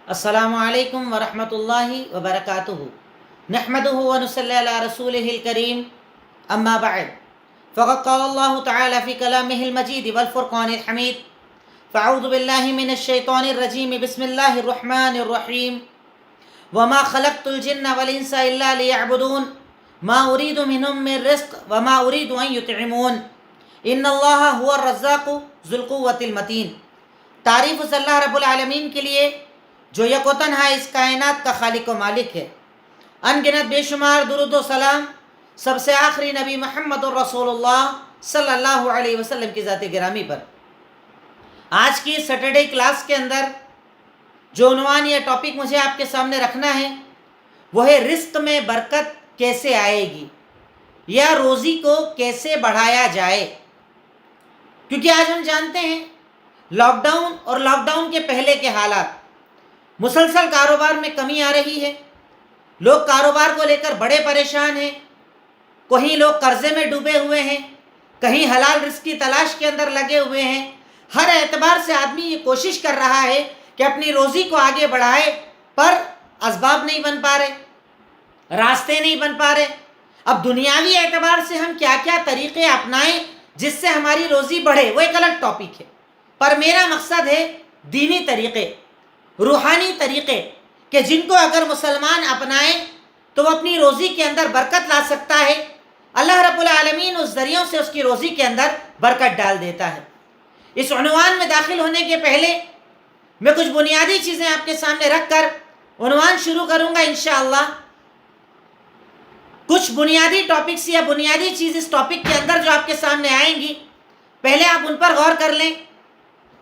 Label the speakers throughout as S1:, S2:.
S1: السلام علیکم ورحمۃ اللہ وبرکاتہ نحمده ونصلی علی رسولہ الکریم اما بعد فقد قال اللہ تعالی فی کلامہ المجید والفرقان الحمید فاعوذ باللہ من الشیطان الرجیم بسم اللہ الرحمن الرحیم وما خلقت الجن والانس الا لیعبدون ما اريد منهم من رزق وما اريد ان يطعمون ان اللہ هو الرزاق ذو القوة المتین۔ تعریف اس اللہ رب العالمین کے لیے جو یک و تنہا اس کائنات کا خالق و مالک ہے۔ ان گنت بے شمار درود و سلام سب سے آخری نبی محمد الرسول اللہ صلی اللہ علیہ وسلم کی ذات گرامی پر۔ آج کی سیٹرڈے کلاس کے اندر جو عنوان یا ٹاپک مجھے آپ کے سامنے رکھنا ہے وہ ہے رزق میں برکت کیسے آئے گی یا روزی کو کیسے بڑھایا جائے، کیونکہ آج ہم جانتے ہیں لاک ڈاؤن اور لاک ڈاؤن کے پہلے کے حالات، مسلسل کاروبار میں کمی آ رہی ہے، لوگ کاروبار کو لے کر بڑے پریشان ہیں، کہیں لوگ قرضے میں ڈوبے ہوئے ہیں، کہیں حلال رزق کی تلاش کے اندر لگے ہوئے ہیں۔ ہر اعتبار سے آدمی یہ کوشش کر رہا ہے کہ اپنی روزی کو آگے بڑھائے، پر اسباب نہیں بن پا رہے، راستے نہیں بن پا رہے۔ اب دنیاوی اعتبار سے ہم کیا کیا طریقے اپنائیں جس سے ہماری روزی بڑھے، وہ ایک الگ ٹاپک ہے، پر میرا مقصد ہے دینی طریقے، روحانی طریقے کہ جن کو اگر مسلمان اپنائے تو وہ اپنی روزی کے اندر برکت لا سکتا ہے۔ اللہ رب العالمین اس ذریعوں سے اس کی روزی کے اندر برکت ڈال دیتا ہے۔ اس عنوان میں داخل ہونے کے پہلے میں کچھ بنیادی چیزیں آپ کے سامنے رکھ کر عنوان شروع کروں گا انشاءاللہ۔ کچھ بنیادی ٹاپکس یا بنیادی چیز اس ٹاپک کے اندر جو آپ کے سامنے آئیں گی، پہلے آپ ان پر غور کر لیں۔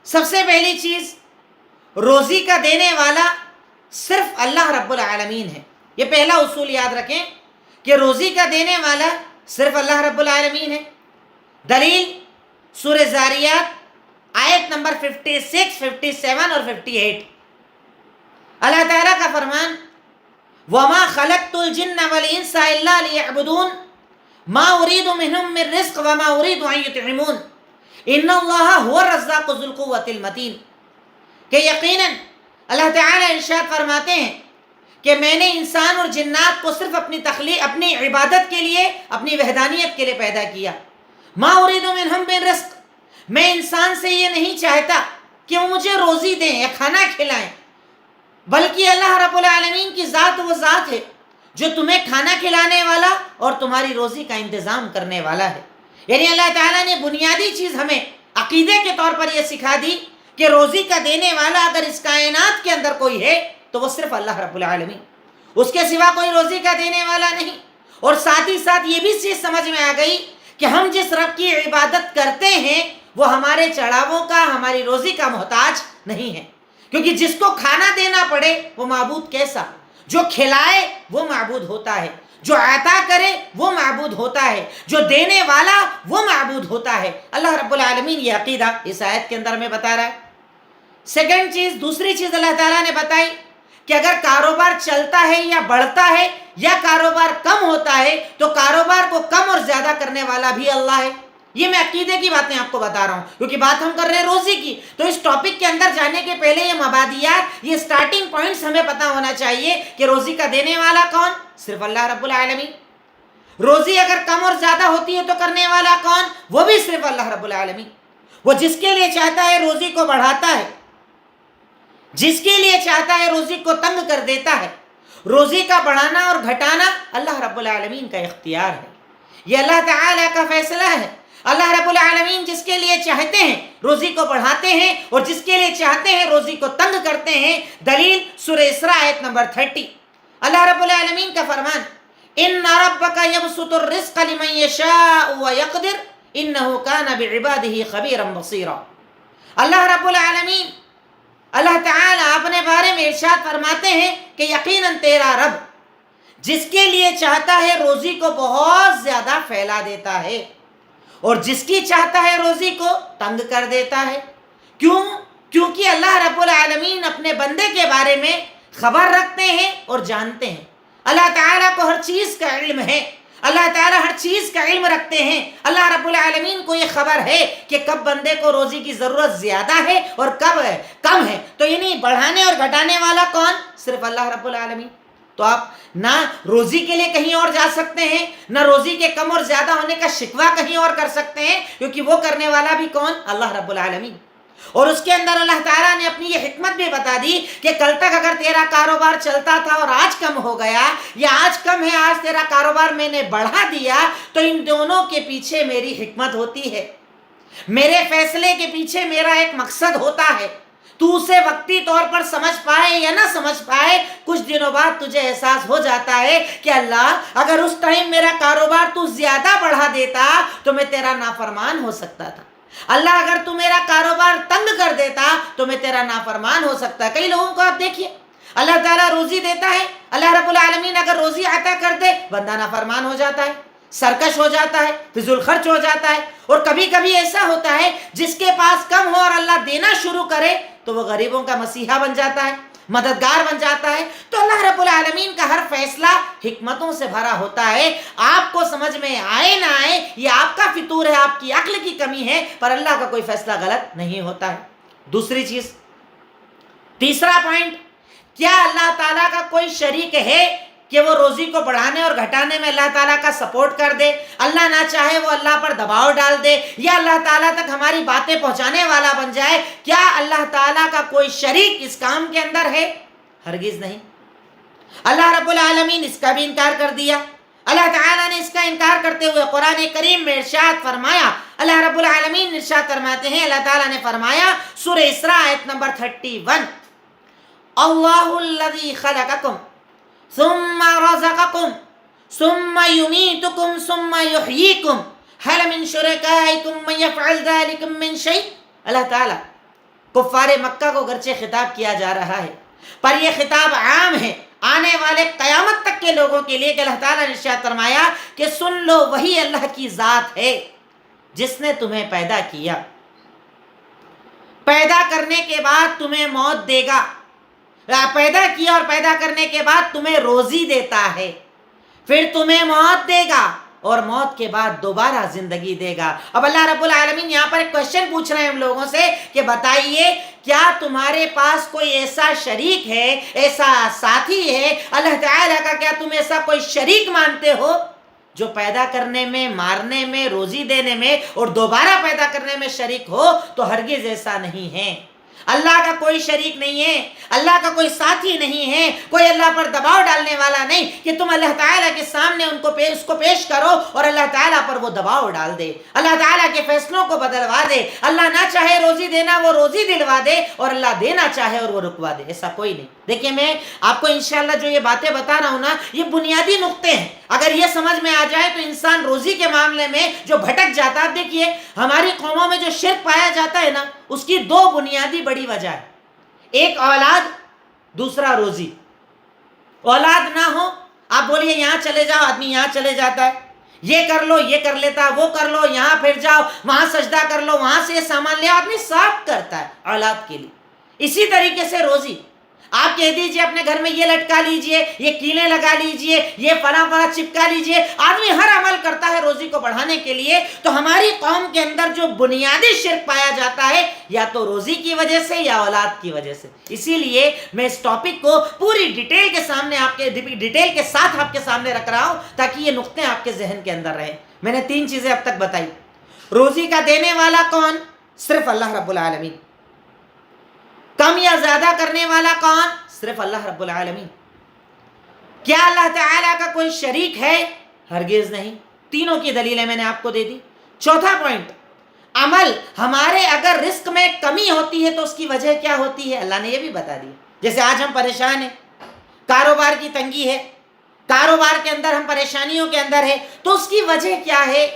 S1: سب سے پہلی چیز، روزی کا دینے والا صرف اللہ رب العالمین ہے۔ یہ پہلا اصول یاد رکھیں کہ روزی کا دینے والا صرف اللہ رب العالمین ہے۔ دلیل سورہ زاریات آیت نمبر 56، 57 اور 58۔ اللہ تعالیٰ کا فرمان، وَمَا خَلَقْتُ الْجِنَّ وَالْإِنسَ إِلَّا لِيَعْبُدُونَ مَا أُرِيدُ مِنْهُم مِّن رِّزْقٍ وَمَا أُرِيدُ أَن يُطْعِمُونَ إِنَّ اللَّهَ هُوَ الرَّزَّاقُ ذُو الْقُوَّةِ الْمَتِينِ، کہ یقیناً اللہ تعالیٰ ارشاد فرماتے ہیں کہ میں نے انسان اور جنات کو صرف اپنی عبادت کے لیے، اپنی وحدانیت کے لیے پیدا کیا۔ ما اريد منهم من رزق، میں انسان سے یہ نہیں چاہتا کہ وہ مجھے روزی دیں یا کھانا کھلائیں، بلکہ اللہ رب العالمین کی ذات وہ ذات ہے جو تمہیں کھانا کھلانے والا اور تمہاری روزی کا انتظام کرنے والا ہے۔ یعنی اللہ تعالیٰ نے بنیادی چیز ہمیں عقیدے کے طور پر یہ سکھا دی کہ روزی کا دینے والا اگر اس کائنات کے اندر کوئی ہے تو وہ صرف اللہ رب العالمین، اس کے سوا کوئی روزی کا دینے والا نہیں۔ اور ساتھ ہی ساتھ یہ بھی چیز سمجھ میں آ گئی کہ ہم جس رب کی عبادت کرتے ہیں وہ ہمارے چڑھاووں کا، ہماری روزی کا محتاج نہیں ہے، کیونکہ جس کو کھانا دینا پڑے وہ معبود کیسا، جو کھلائے وہ معبود ہوتا ہے، جو عطا کرے وہ معبود ہوتا ہے، جو دینے والا وہ معبود ہوتا ہے۔ اللہ رب العالمین یہ عقیدہ اس آیت کے اندر میں بتا رہا ہے۔ سیکنڈ چیز، دوسری چیز اللہ تعالیٰ نے بتائی کہ اگر کاروبار چلتا ہے یا بڑھتا ہے یا کاروبار کم ہوتا ہے تو کاروبار کو کم اور زیادہ کرنے والا بھی اللہ ہے۔ یہ میں عقیدے کی باتیں آپ کو بتا رہا ہوں، کیونکہ بات ہم کر رہے ہیں روزی کی، تو اس ٹاپک کے اندر جانے کے پہلے یہ مبادیات، یہ سٹارٹنگ پوائنٹس ہمیں پتہ ہونا چاہیے کہ روزی کا دینے والا کون؟ صرف اللہ رب العالمین۔ روزی اگر کم اور زیادہ ہوتی ہے تو کرنے والا کون؟ وہ بھی صرف اللہ رب العالمین۔ وہ جس کے لیے چاہتا ہے روزی کو بڑھاتا ہے، جس کے لیے چاہتا ہے روزی کو تنگ کر دیتا ہے۔ روزی کا بڑھانا اور گھٹانا اللہ رب العالمین کا اختیار ہے، یہ اللہ تعالیٰ کا فیصلہ ہے۔ اللہ رب العالمین جس کے لیے چاہتے ہیں روزی کو بڑھاتے ہیں اور جس کے لیے چاہتے ہیں روزی کو تنگ کرتے ہیں۔ دلیل سورہ اسراء آیت نمبر 30۔ اللہ رب العالمین کا فرمان، ان ربک یبسط الرزق لمن یشاء ویقدر انہ کان بعبادہ خبیرا بصیرا۔ اللہ رب العالمین، اللہ تعالیٰ اپنے بارے میں ارشاد فرماتے ہیں کہ یقیناً تیرا رب جس کے لیے چاہتا ہے روزی کو بہت زیادہ پھیلا دیتا ہے اور جس کی چاہتا ہے روزی کو تنگ کر دیتا ہے۔ کیوں؟ کیونکہ اللہ رب العالمین اپنے بندے کے بارے میں خبر رکھتے ہیں اور جانتے ہیں۔ اللہ تعالیٰ کو ہر چیز کا علم ہے۔ اللہ تعالیٰ ہر چیز کا علم رکھتے ہیں. اللہ رب العالمین کو یہ خبر ہے کہ کب بندے کو روزی کی ضرورت زیادہ ہے اور کب کم ہے. تو یعنی بڑھانے اور گھٹانے والا کون؟ صرف اللہ رب العالمین. تو آپ نہ روزی کے لیے کہیں اور جا سکتے ہیں، نہ روزی کے کم اور زیادہ ہونے کا شکوہ کہیں اور کر سکتے ہیں، کیونکہ وہ کرنے والا بھی کون؟ اللہ رب العالمین. اور اس کے اندر اللہ تعالیٰ نے اپنی یہ حکمت بھی بتا دی کہ کل تک اگر تیرا کاروبار چلتا تھا اور آج کم ہو گیا، یا آج کم ہے آج تیرا کاروبار میں نے بڑھا دیا، تو ان دونوں کے پیچھے میری حکمت ہوتی ہے، میرے فیصلے کے پیچھے میرا ایک مقصد ہوتا ہے. تو اسے وقتی طور پر سمجھ پائے یا نہ سمجھ پائے، کچھ دنوں بعد تجھے احساس ہو جاتا ہے کہ اللہ اگر اس ٹائم میرا کاروبار تو زیادہ بڑھا دیتا تو میں تیرا نافرمان ہو سکتا تھا. اللہ اگر تو میرا کاروبار تنگ کر دیتا تو میں تیرا نافرمان ہو سکتا. کئی لوگوں کو آپ دیکھیے، اللہ تعالیٰ روزی دیتا ہے، اللہ رب العالمین اگر روزی عطا کر دے، بندہ نافرمان ہو جاتا ہے، سرکش ہو جاتا ہے، فضول خرچ ہو جاتا ہے. اور کبھی کبھی ایسا ہوتا ہے جس کے پاس کم ہو اور اللہ دینا شروع کرے تو وہ غریبوں کا مسیحا بن جاتا ہے، مددگار بن جاتا ہے. تو اللہ رب العالمین کا ہر فیصلہ حکمتوں سے بھرا ہوتا ہے. آپ کو سمجھ میں آئے نہ آئے، یہ آپ کا فطور ہے، آپ کی عقل کی کمی ہے، پر اللہ کا کوئی فیصلہ غلط نہیں ہوتا ہے. دوسری چیز، تیسرا پوائنٹ، کیا اللہ تعالیٰ کا کوئی شریک ہے کہ وہ روزی کو بڑھانے اور گھٹانے میں اللہ تعالیٰ کا سپورٹ کر دے؟ اللہ نہ چاہے وہ اللہ پر دباؤ ڈال دے یا اللہ تعالیٰ تک ہماری باتیں پہنچانے والا بن جائے. کیا اللہ تعالیٰ کا کوئی شریک اس کام کے اندر ہے؟ ہرگز نہیں. اللہ رب العالمین اس کا بھی انکار کر دیا. اللہ تعالیٰ نے اس کا انکار کرتے ہوئے قرآن کریم میں ارشاد فرمایا. اللہ رب العالمین ارشاد فرماتے ہیں، اللہ تعالیٰ نے فرمایا سورہ اسراء آیت نمبر 31، اللہ الذی خلقکم ثم رزقکم ثم یمیتکم ثم یحییکم هل من شرکائکم من یفعل ذلک من شیء. اللہ تعالیٰ کفار مکہ کو گرچہ خطاب کیا جا رہا ہے، پر یہ خطاب عام ہے آنے والے قیامت تک کے لوگوں کے لیے، کہ اللہ تعالیٰ نے ارشاد فرمایا کہ سن لو، وہی اللہ کی ذات ہے جس نے تمہیں پیدا کیا، پیدا کرنے کے بعد تمہیں موت دے گا، پیدا کیا اور پیدا کرنے کے بعد تمہیں روزی دیتا ہے، پھر تمہیں موت دے گا اور موت کے بعد دوبارہ زندگی دے گا. اب اللہ رب العالمین یہاں پر ایک کوشچن پوچھ رہے ہیں ہم لوگوں سے کہ بتائیے، کیا تمہارے پاس کوئی ایسا شریک ہے، ایسا ساتھی ہے اللہ تعالیٰ کا؟ کیا تم ایسا کوئی شریک مانتے ہو جو پیدا کرنے میں، مارنے میں، روزی دینے میں اور دوبارہ پیدا کرنے میں شریک ہو؟ تو ہرگز ایسا نہیں ہے. اللہ کا کوئی شریک نہیں ہے، اللہ کا کوئی ساتھی نہیں ہے، کوئی اللہ پر دباؤ ڈالنے والا نہیں کہ تم اللہ تعالیٰ کے سامنے اس کو پیش کرو اور اللہ تعالیٰ پر وہ دباؤ ڈال دے، اللہ تعالیٰ کے فیصلوں کو بدلوا دے. اللہ نہ چاہے روزی دینا، وہ روزی دلوا دے، اور اللہ دینا چاہے اور وہ رکوا دے. ایسا کوئی نہیں. دیکھیں، میں آپ کو انشاءاللہ جو یہ باتیں بتا رہا ہوں نا، یہ بنیادی نقطے ہیں. اگر یہ سمجھ میں آ جائے تو انسان روزی کے معاملے میں جو بھٹک جاتا ہے. دیکھیے، ہماری قوموں میں جو شرک پایا جاتا ہے نا، اس کی دو بنیادی بڑی وجہ ہے. ایک اولاد، دوسرا روزی. اولاد نہ ہو، آپ بولیے یہاں چلے جاؤ، آدمی یہاں چلے جاتا ہے، یہ کر لو یہ کر لیتا ہے، وہ کر لو یہاں پھر جاؤ، وہاں سجدہ کر لو، وہاں سے یہ سامان لے، آدمی صاف کرتا ہے اولاد کے لیے. اسی طریقے سے روزی، آپ کہہ دیجئے اپنے گھر میں یہ لٹکا لیجئے، یہ کیلیں لگا لیجئے، یہ فلاں فلاں چپکا لیجئے. آدمی ہر عمل کرتا ہے روزی کو بڑھانے کے لیے. تو ہماری قوم کے اندر جو بنیادی شرک پایا جاتا ہے، یا تو روزی کی وجہ سے یا اولاد کی وجہ سے. اسی لیے میں اس ٹاپک کو پوری ڈیٹیل کے ساتھ آپ کے سامنے رکھ رہا ہوں تاکہ یہ نقطے آپ کے ذہن کے اندر رہیں. میں نے 3 چیزیں اب تک بتائی. روزی کا دینے والا کون؟ صرف اللہ رب العالمین. کم یا زیادہ کرنے والا کون؟ صرف اللہ رب العالمین. کیا اللہ تعالیٰ کا کوئی شریک ہے؟ ہرگز نہیں. تینوں کی دلیلیں میں نے آپ کو دے دی. چوتھا پوائنٹ، عمل. ہمارے اگر رزق میں کمی ہوتی ہے تو اس کی وجہ کیا ہوتی ہے؟ اللہ نے یہ بھی بتا دی. جیسے آج ہم پریشان ہیں، کاروبار کی تنگی ہے، کاروبار کے اندر ہم پریشانیوں کے اندر ہیں، تو اس کی وجہ کیا ہے؟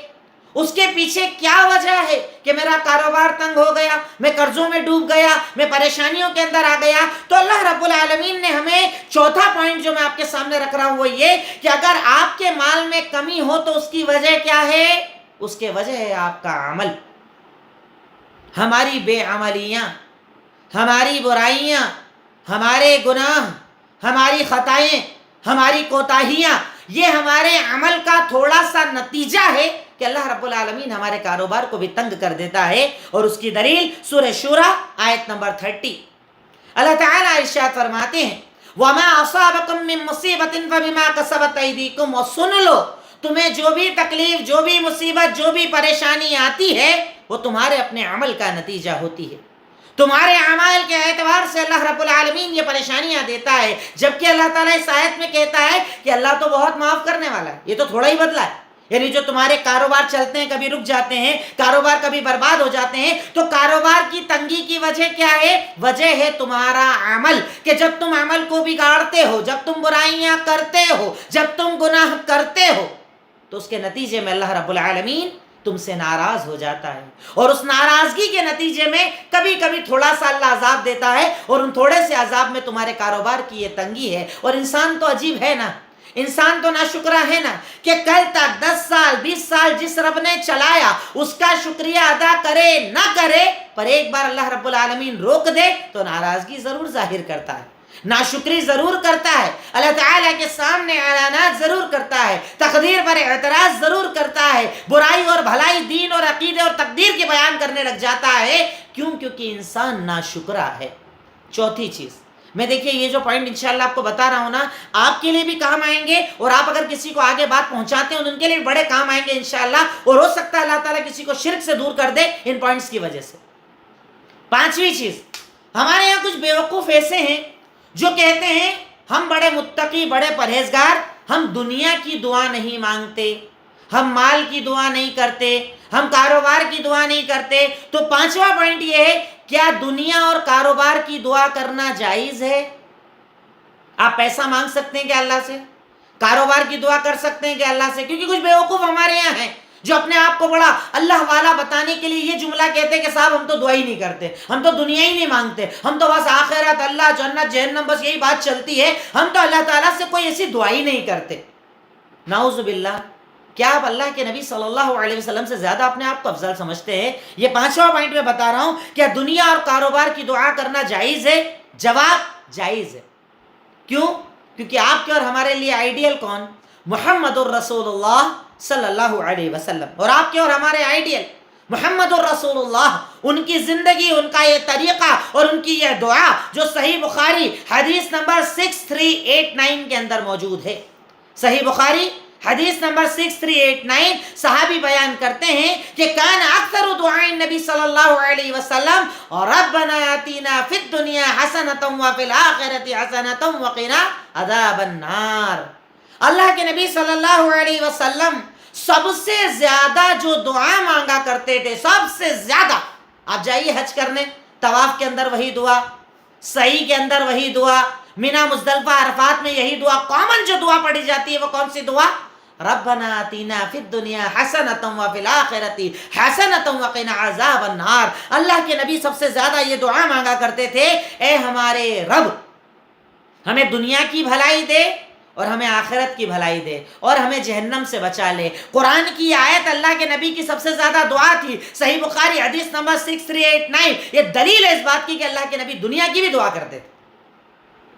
S1: اس کے پیچھے کیا وجہ ہے کہ میرا کاروبار تنگ ہو گیا، میں قرضوں میں ڈوب گیا، میں پریشانیوں کے اندر آ گیا؟ تو اللہ رب العالمین نے ہمیں چوتھا پوائنٹ جو میں آپ کے سامنے رکھ رہا ہوں وہ یہ کہ اگر آپ کے مال میں کمی ہو تو اس کی وجہ کیا ہے؟ اس کی وجہ ہے آپ کا عمل. ہماری بے عملیاں، ہماری برائیاں، ہمارے گناہ، ہماری خطائیں، ہماری کوتاہیاں، یہ ہمارے عمل کا تھوڑا سا نتیجہ ہے کہ اللہ رب العالمین ہمارے کاروبار کو بھی تنگ کر دیتا ہے. اور اس کی دلیل سورہ شورى آیت نمبر 30. اللہ تعالیٰ ارشاد فرماتے ہیں وَمَا أَصَابَكُم مِّن مُّصِيبَةٍ فَبِمَا كَسَبَتْ أَيْدِيكُمْ. اور سن لو تمہیں جو بھی تکلیف، جو بھی مصیبت، جو بھی پریشانی آتی ہے وہ تمہارے اپنے عمل کا نتیجہ ہوتی ہے. تمہارے اعمال کے اعتبار سے اللہ رب العالمین یہ پریشانیاں دیتا ہے. جبکہ اللہ تعالیٰ اس آیت میں کہتا ہے کہ اللہ تو بہت معاف کرنے والا ہے، یہ تو تھوڑا ہی بدلا ہے. یعنی جو تمہارے کاروبار چلتے ہیں کبھی رک جاتے ہیں، کاروبار کبھی برباد ہو جاتے ہیں، تو کاروبار کی تنگی کی وجہ کیا ہے؟ وجہ ہے تمہارا عمل. کہ جب تم عمل کو بگاڑتے ہو، جب تم برائیاں کرتے ہو، جب تم گناہ کرتے ہو، تو اس کے نتیجے میں اللہ رب العالمین تم سے ناراض ہو جاتا ہے. اور اس ناراضگی کے نتیجے میں کبھی کبھی تھوڑا سا اللہ عذاب دیتا ہے، اور ان تھوڑے سے عذاب میں تمہارے کاروبار کی یہ تنگی ہے. اور انسان تو عجیب ہے نا، انسان تو ناشکرا ہے نا، کہ کل تک 10 سال 20 سال جس رب نے چلایا اس کا شکریہ ادا کرے نہ کرے، پر ایک بار اللہ رب العالمین روک دے تو ناراضگی ضرور ظاہر کرتا ہے، ناشکری ضرور کرتا ہے، اللہ تعالیٰ کے سامنے اعلانات ضرور کرتا ہے، تقدیر پر اعتراض ضرور کرتا ہے، برائی اور بھلائی، دین اور عقیدے اور تقدیر کے بیان کرنے لگ جاتا ہے. کیوں؟ کیونکہ انسان ناشکرا ہے. چوتھی چیز میں دیکھیے یہ جو پوائنٹ انشاءاللہ آپ کو بتا رہا ہوں نا، آپ کے لیے بھی کام آئیں گے، اور آپ اگر کسی کو آگے بات پہنچاتے ہیں ان کے لیے بھی بڑے کام آئیں گے انشاءاللہ. اور ہو سکتا ہے اللہ تعالیٰ کسی کو شرک سے دور کر دے ان پوائنٹس کی وجہ سے. پانچویں چیز، ہمارے یہاں کچھ بیوقوف ایسے ہیں جو کہتے ہیں ہم بڑے متقی، بڑے پرہیزگار، ہم دنیا کی دعا نہیں مانگتے، ہم مال کی دعا نہیں کرتے، ہم کاروبار کی دعا نہیں کرتے. تو پانچواں پوائنٹ یہ ہے، کیا دنیا اور کاروبار کی دعا کرنا جائز ہے؟ آپ پیسہ مانگ سکتے ہیں کہ اللہ سے؟ کاروبار کی دعا کر سکتے ہیں کہ اللہ سے؟ کیونکہ کچھ بیوقوف ہمارے یہاں ہیں جو اپنے آپ کو بڑا اللہ والا بتانے کے لیے یہ جملہ کہتے ہیں کہ صاحب ہم تو دعا ہی نہیں کرتے، ہم تو دنیا ہی نہیں مانگتے، ہم تو بس آخرت، اللہ، جنت، جہنم، بس یہی بات چلتی ہے، ہم تو اللہ تعالیٰ سے کوئی ایسی دعا ہی نہیں کرتے. نعوذ باللہ. کیا آپ اللہ کے نبی صلی اللہ علیہ وسلم سے زیادہ اپنے آپ کو افضل سمجھتے ہیں؟ یہ پانچواں پوائنٹ میں بتا رہا ہوں، کیا دنیا اور کاروبار کی دعا کرنا جائز ہے؟ جواب جائز ہے. کیوں؟ کیونکہ آپ کے اور ہمارے لیے آئیڈیل کون؟ محمد الرسول اللہ صلی اللہ علیہ وسلم. اور آپ کے اور ہمارے آئیڈیل محمد الرسول اللہ، ان کی زندگی، ان کا یہ طریقہ اور ان کی یہ دعا جو صحیح بخاری حدیث نمبر 6389 کے اندر موجود ہے. صحیح بخاری حدیث نمبر 6389 صحابی بیان کرتے ہیں کہ کان اکثر دعاء نبی صلی اللہ علیہ وسلم ربنا آتینا فی الدنیا حسنۃ وفی الآخرۃ حسنۃ وقنا عذاب النار. اللہ کے نبی صلی اللہ علیہ وسلم سب سے زیادہ جو دعا مانگا کرتے تھے، سب سے زیادہ، آپ جائیے حج کرنے، طواف کے اندر وہی دعا، سعی کے اندر وہی دعا، مینا مزدلفہ عرفات میں یہی دعا، کامن جو دعا پڑھی جاتی ہے وہ کون سی دعا؟ ربنا آتینا فی الدنیا حسنۃ وفی الآخرۃ حسنۃ وقنا عذاب النار. اللہ کے نبی سب سے زیادہ یہ دعا مانگا کرتے تھے، اے ہمارے رب ہمیں دنیا کی بھلائی دے اور ہمیں آخرت کی بھلائی دے اور ہمیں جہنم سے بچا لے. قرآن کی آیت اللہ کے نبی کی سب سے زیادہ دعا تھی. صحیح بخاری حدیث نمبر 6389. یہ دلیل ہے اس بات کی کہ اللہ کے نبی دنیا کی بھی دعا کرتے تھے،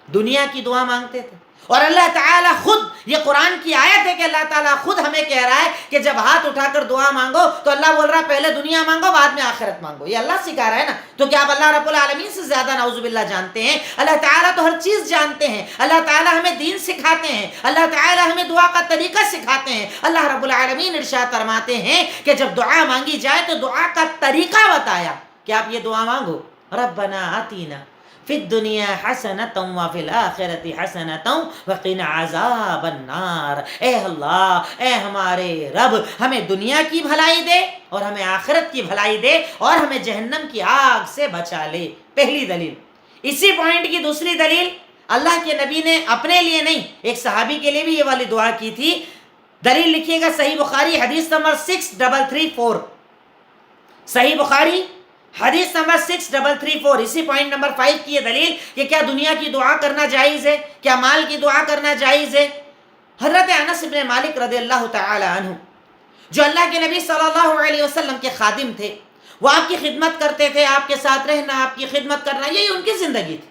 S1: دنیا کی دعا مانگتے تھے. اور اللہ تعالیٰ خود، یہ قرآن کی آیت ہے کہ اللہ تعالیٰ خود ہمیں کہہ رہا ہے کہ جب ہاتھ اٹھا کر دعا مانگو تو اللہ بول رہا ہے پہلے دنیا مانگو بعد میں آخرت مانگو. یہ اللہ سکھا رہا ہے نا. تو کیا آپ اللہ رب العالمین سے زیادہ نعوذ باللہ جانتے ہیں؟ اللہ تعالیٰ تو ہر چیز جانتے ہیں. اللہ تعالیٰ ہمیں دین سکھاتے ہیں، اللہ تعالیٰ ہمیں دعا کا طریقہ سکھاتے ہیں. اللہ رب العالمین ارشاد فرماتے ہیں کہ جب دعا مانگی جائے تو دعا کا طریقہ بتایا کہ آپ یہ دعا مانگو، ربنا آتینا فی الدنیا حسنۃ وفی الآخرۃ حسنۃ وقنا عذاب النار. اے اللہ، اے ہمارے رب ہمیں دنیا کی بھلائی دے اور ہمیں آخرت کی بھلائی دے اور ہمیں جہنم کی آگ سے بچا لے. پہلی دلیل. اسی پوائنٹ کی دوسری دلیل، اللہ کے نبی نے اپنے لیے نہیں، ایک صحابی کے لیے بھی یہ والی دعا کی تھی. دلیل لکھیے گا صحیح بخاری حدیث نمبر 6334. صحیح بخاری حدیث نمبر 6334. اسی پوائنٹ نمبر 5 کی یہ دلیل کہ کیا دنیا کی دعا کرنا جائز ہے، کیا مال کی دعا کرنا جائز ہے. حضرت انس بن مالک رضی اللہ تعالی عنہ جو اللہ کے نبی صلی اللہ علیہ وسلم کے خادم تھے، وہ آپ کی خدمت کرتے تھے، آپ کے ساتھ رہنا، آپ کی خدمت کرنا، یہی ان کی زندگی تھی.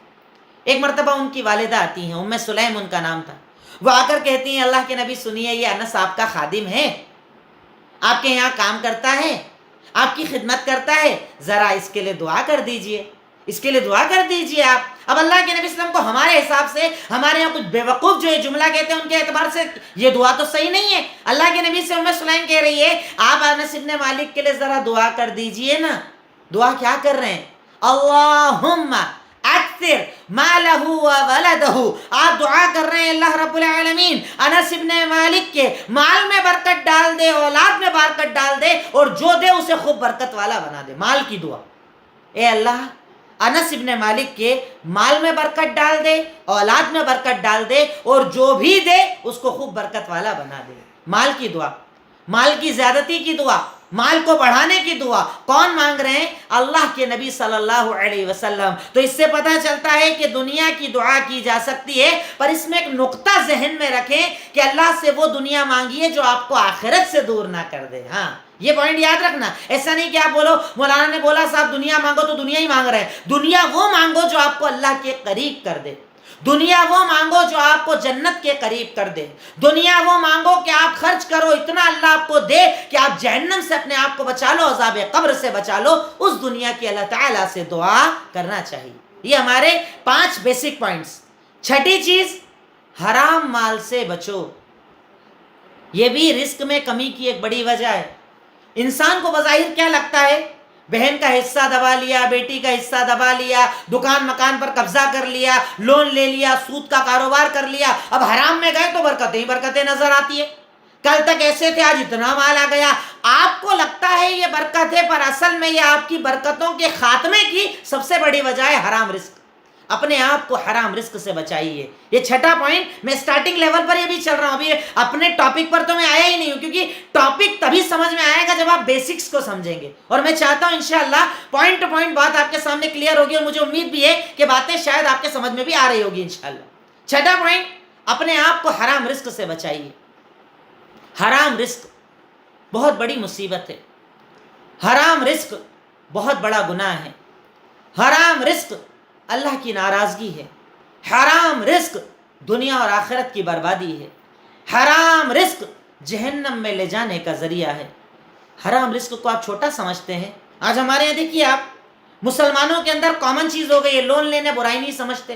S1: ایک مرتبہ ان کی والدہ آتی ہیں، ام سلیم ان کا نام تھا. وہ آ کر کہتی ہیں اللہ کے نبی سنیے یہ انس آپ کا خادم ہے، آپ کے یہاں کام کرتا ہے، آپ کی خدمت کرتا ہے، ذرا اس کے لیے دعا کر دیجئے، اس کے لیے دعا کر دیجئے آپ۔ اب اللہ کے نبی صلی اللہ علیہ وسلم کو ہمارے حساب سے، ہمارے یہاں کچھ بیوقوف جو یہ جملہ کہتے ہیں ان کے اعتبار سے یہ دعا تو صحیح نہیں ہے۔ اللہ کے نبی سے ام سلیم کہہ رہی ہے آپ انس ابن مالک کے لیے ذرا دعا کر دیجئے نا۔ دعا کیا کر رہے ہیں؟ اللہم اکثر مالہ و ولدہ، آپ دعا کر رہے ہیں اللہ رب العالمین انس ابن مالک کے مال میں برکت ڈال دے، اولاد میں برکت ڈال دے، اور جو دے اسے خوب برکت والا بنا دے۔ مال کی دعا، اے اللہ انس ابن مالک کے مال میں برکت ڈال دے، اولاد میں برکت ڈال دے، اور جو بھی دے اس کو خوب برکت والا بنا دے۔ مال کی دعا، مال کی زیادتی کی دعا، مال کو بڑھانے کی دعا کون مانگ رہے ہیں؟ اللہ کے نبی صلی اللہ علیہ وسلم۔ تو اس سے پتہ چلتا ہے کہ دنیا کی دعا کی جا سکتی ہے، پر اس میں ایک نقطہ ذہن میں رکھیں کہ اللہ سے وہ دنیا مانگیے جو آپ کو آخرت سے دور نہ کر دے۔ ہاں یہ پوائنٹ یاد رکھنا، ایسا نہیں کہ آپ بولو مولانا نے بولا صاحب دنیا مانگو تو دنیا ہی مانگ رہے ہیں۔ دنیا وہ مانگو جو آپ کو اللہ کے قریب کر دے، دنیا وہ مانگو جو آپ کو جنت کے قریب کر دے، دنیا وہ مانگو کہ آپ خرچ کرو اتنا اللہ آپ کو دے کہ آپ جہنم سے اپنے آپ کو بچا لو، عذاب قبر سے بچا لو۔ اس دنیا کی اللہ تعالیٰ سے دعا کرنا چاہیے۔ یہ ہمارے 5 بیسک پوائنٹس۔ چھٹی چیز، حرام مال سے بچو۔ یہ بھی رزق میں کمی کی ایک بڑی وجہ ہے۔ انسان کو بظاہر کیا لگتا ہے؟ بہن کا حصہ دبا لیا، بیٹی کا حصہ دبا لیا، دکان مکان پر قبضہ کر لیا، لون لے لیا، سود کا کاروبار کر لیا، اب حرام میں گئے تو برکتیں ہی برکتیں نظر آتی ہے۔ کل تک ایسے تھے، آج اتنا مال آ گیا۔ آپ کو لگتا ہے یہ برکت ہے، پر اصل میں یہ آپ کی برکتوں کے خاتمے کی سب سے بڑی وجہ ہے حرام رزق۔ اپنے آپ کو حرام رزق سے بچائیے۔ یہ چھٹا پوائنٹ، میں سٹارٹنگ لیول پر یہ بھی چل رہا ہوں، ابھی اپنے ٹاپک پر تو میں آیا ہی نہیں ہوں، کیونکہ ٹاپک تبھی سمجھ میں آئے گا جب آپ بیسکس کو سمجھیں گے، اور میں چاہتا ہوں انشاءاللہ پوائنٹ ٹو پوائنٹ بات آپ کے سامنے کلیئر ہوگی، اور مجھے امید بھی ہے کہ باتیں شاید آپ کے سمجھ میں بھی آ رہی ہوگی انشاءاللہ۔ چھٹا پوائنٹ، اپنے آپ کو حرام رزق سے بچائیے۔ حرام رزق بہت بڑی مصیبت ہے، حرام رزق بہت بڑا گناہ ہے، حرام رزق اللہ کی ناراضگی ہے، حرام رزق دنیا اور آخرت کی بربادی ہے، حرام رزق جہنم میں لے جانے کا ذریعہ ہے۔ حرام رزق کو آپ چھوٹا سمجھتے ہیں۔ آج ہمارے یہاں دیکھیے آپ، مسلمانوں کے اندر کامن چیز ہو گئی ہے، لون لینے برائی نہیں سمجھتے،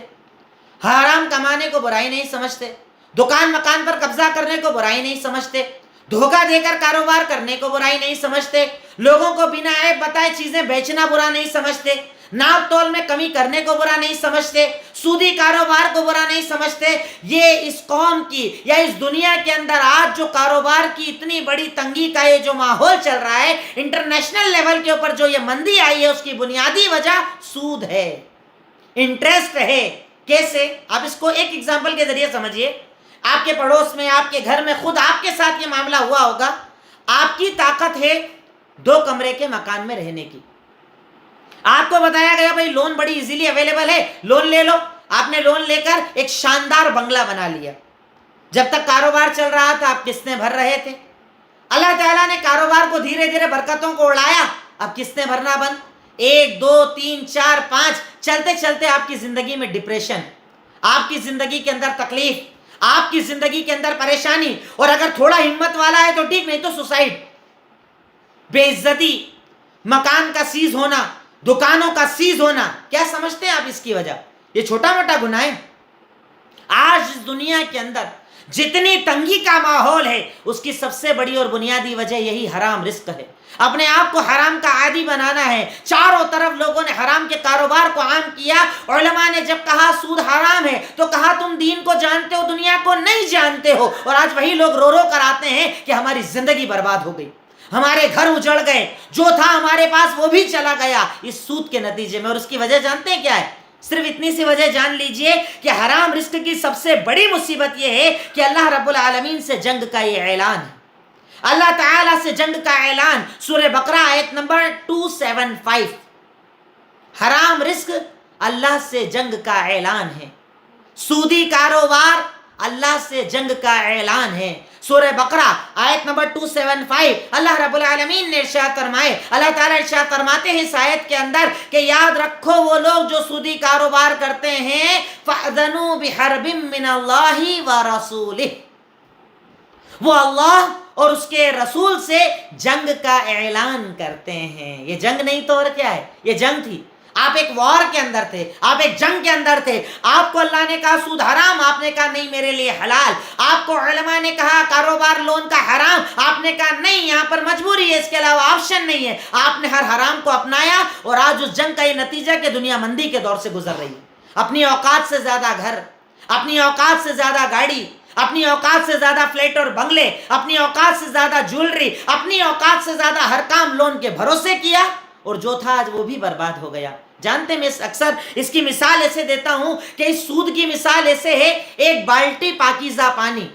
S1: حرام کمانے کو برائی نہیں سمجھتے، دکان مکان پر قبضہ کرنے کو برائی نہیں سمجھتے، دھوکہ دے کر کاروبار کرنے کو برائی نہیں سمجھتے، لوگوں کو بنا عیب بتائے چیزیں بیچنا برا نہیں سمجھتے، ناپ تول میں کمی کرنے کو برا نہیں سمجھتے، سودی کاروبار کو برا نہیں سمجھتے۔ یہ اس قوم کی یا اس دنیا کے اندر آج جو کاروبار کی اتنی بڑی تنگی کا یہ جو ماحول چل رہا ہے، انٹرنیشنل لیول کے اوپر جو یہ مندی آئی ہے، اس کی بنیادی وجہ سود ہے، انٹرسٹ ہے۔ کیسے؟ آپ اس کو ایک ایگزامپل کے ذریعے سمجھیے۔ آپ کے پڑوس میں، آپ کے گھر میں، خود آپ کے ساتھ یہ معاملہ ہوا ہوگا۔ آپ کی طاقت ہے 2 کمرے کے مکان میں رہنے کی، آپ کو بتایا گیا بھائی لون بڑی ایزیلی اویلیبل ہے، لون لے لو۔ آپ نے لون لے کر ایک شاندار بنگلہ بنا لیا۔ جب تک کاروبار چل رہا تھا آپ قسطیں بھر رہے تھے۔ اللہ تعالیٰ نے کاروبار کو دھیرے دھیرے برکتوں کو اڑایا، اب قسطیں بھرنا بند۔ 1 2 3 4 5 چلتے چلتے آپ کی زندگی میں ڈپریشن، آپ کی زندگی کے اندر تکلیف، آپ کی زندگی کے اندر پریشانی، اور اگر تھوڑا ہمت والا ہے تو ٹھیک، نہیں تو سوسائڈ، بے عزتی، مکان کا سیز ہونا، دکانوں کا سیز ہونا۔ کیا سمجھتے ہیں آپ اس کی وجہ؟ یہ چھوٹا موٹا گناہ ہے۔ آج اس دنیا کے اندر جتنی تنگی کا ماحول ہے، اس کی سب سے بڑی اور بنیادی وجہ یہی حرام رزق ہے۔ اپنے آپ کو حرام کا عادی بنانا ہے۔ چاروں طرف لوگوں نے حرام کے کاروبار کو عام کیا۔ علماء نے جب کہا سود حرام ہے تو کہا تم دین کو جانتے ہو، دنیا کو نہیں جانتے ہو۔ اور آج وہی لوگ رو رو کر آتے ہیں کہ ہماری زندگی برباد ہو گئی، ہمارے گھر اجڑ گئے، جو تھا ہمارے پاس وہ بھی چلا گیا اس سود کے نتیجے میں۔ اور اس کی وجہ جانتے ہیں کیا ہے؟ صرف اتنی سی وجہ جان لیجئے کہ حرام رزق کی سب سے بڑی مصیبت یہ ہے کہ اللہ رب العالمین سے جنگ کا یہ اعلان ہے۔ اللہ تعالیٰ سے جنگ کا اعلان سورہ بقرہ آیت نمبر 275۔ حرام رزق اللہ سے جنگ کا اعلان ہے، سودی کاروبار اللہ سے جنگ کا اعلان ہے، سورہ بقرہ آیت نمبر 275 اللہ رب العالمین نے ارشاد فرمائے، اللہ تعالیٰ ارشاد فرماتے ہیں اس آیت کے اندر کہ یاد رکھو وہ لوگ جو سودی کاروبار کرتے ہیں، فَأْذَنُوا بِحَرْبٍ مِّنَ اللَّهِ وَرَسُولِهِ، وہ اللہ اور اس کے رسول سے جنگ کا اعلان کرتے ہیں۔ یہ جنگ نہیں تو اور کیا ہے، یہ جنگ تھی۔ آپ ایک وار کے اندر تھے، آپ ایک جنگ کے اندر تھے، آپ کو اللہ نے کہا سود حرام، آپ نے کہا نہیں میرے لیے حلال، آپ کو علماء نے کہا کاروبار لون کا حرام، آپ نے کہا نہیں یہاں پر مجبوری ہے، اس کے علاوہ آپشن نہیں ہے، آپ نے ہر حرام کو اپنایا، اور آج اس جنگ کا یہ نتیجہ کہ دنیا مندی کے دور سے گزر رہی ہے۔ اپنی اوقات سے زیادہ گھر، اپنی اوقات سے زیادہ گاڑی، اپنی اوقات سے زیادہ فلیٹ اور بنگلے، اپنی اوقات سے زیادہ جولری، اپنی اوقات سے زیادہ ہر کام لون کے بھروسے کیا، اور جو تھا آج وہ بھی برباد ہو گیا۔ جانتے میں اکثر اس کی مثال ایسے دیتا ہوں کہ اس سود کی مثال ایسے ہے، ایک بالٹی پاکیزہ پانی،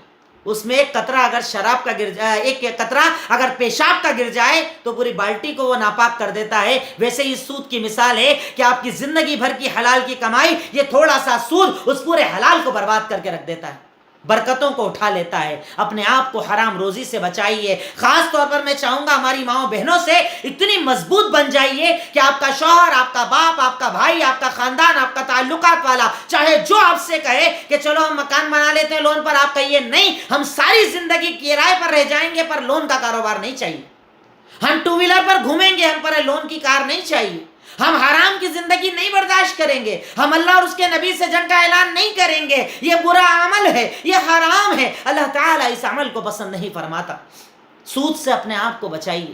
S1: اس میں ایک قطرہ اگر شراب کا گر جائے، ایک قطرہ اگر پیشاب کا گر جائے تو پوری بالٹی کو وہ ناپاک کر دیتا ہے۔ ویسے ہی سود کی مثال ہے کہ آپ کی زندگی بھر کی حلال کی کمائی، یہ تھوڑا سا سود اس پورے حلال کو برباد کر کے رکھ دیتا ہے، برکتوں کو اٹھا لیتا ہے۔ اپنے آپ کو حرام روزی سے بچائیے۔ خاص طور پر میں چاہوں گا ہماری ماؤں بہنوں سے اتنی مضبوط بن جائیے کہ آپ کا شوہر، آپ کا باپ، آپ کا بھائی، آپ کا خاندان، آپ کا تعلقات والا چاہے جو آپ سے کہے کہ چلو ہم مکان بنا لیتے ہیں لون پر، آپ کہیے نہیں ہم ساری زندگی کرائے پر رہ جائیں گے پر لون کا کاروبار نہیں چاہیے، ہم ٹو ویلر پر گھومیں گے ہم پر لون کی کار نہیں چاہیے، ہم حرام کی زندگی نہیں برداشت کریں گے، ہم اللہ اور اس کے نبی سے جنگ کا اعلان نہیں کریں گے، یہ برا عمل ہے، یہ حرام ہے، اللہ تعالیٰ اس عمل کو پسند نہیں فرماتا۔ سود سے اپنے آپ کو بچائیے،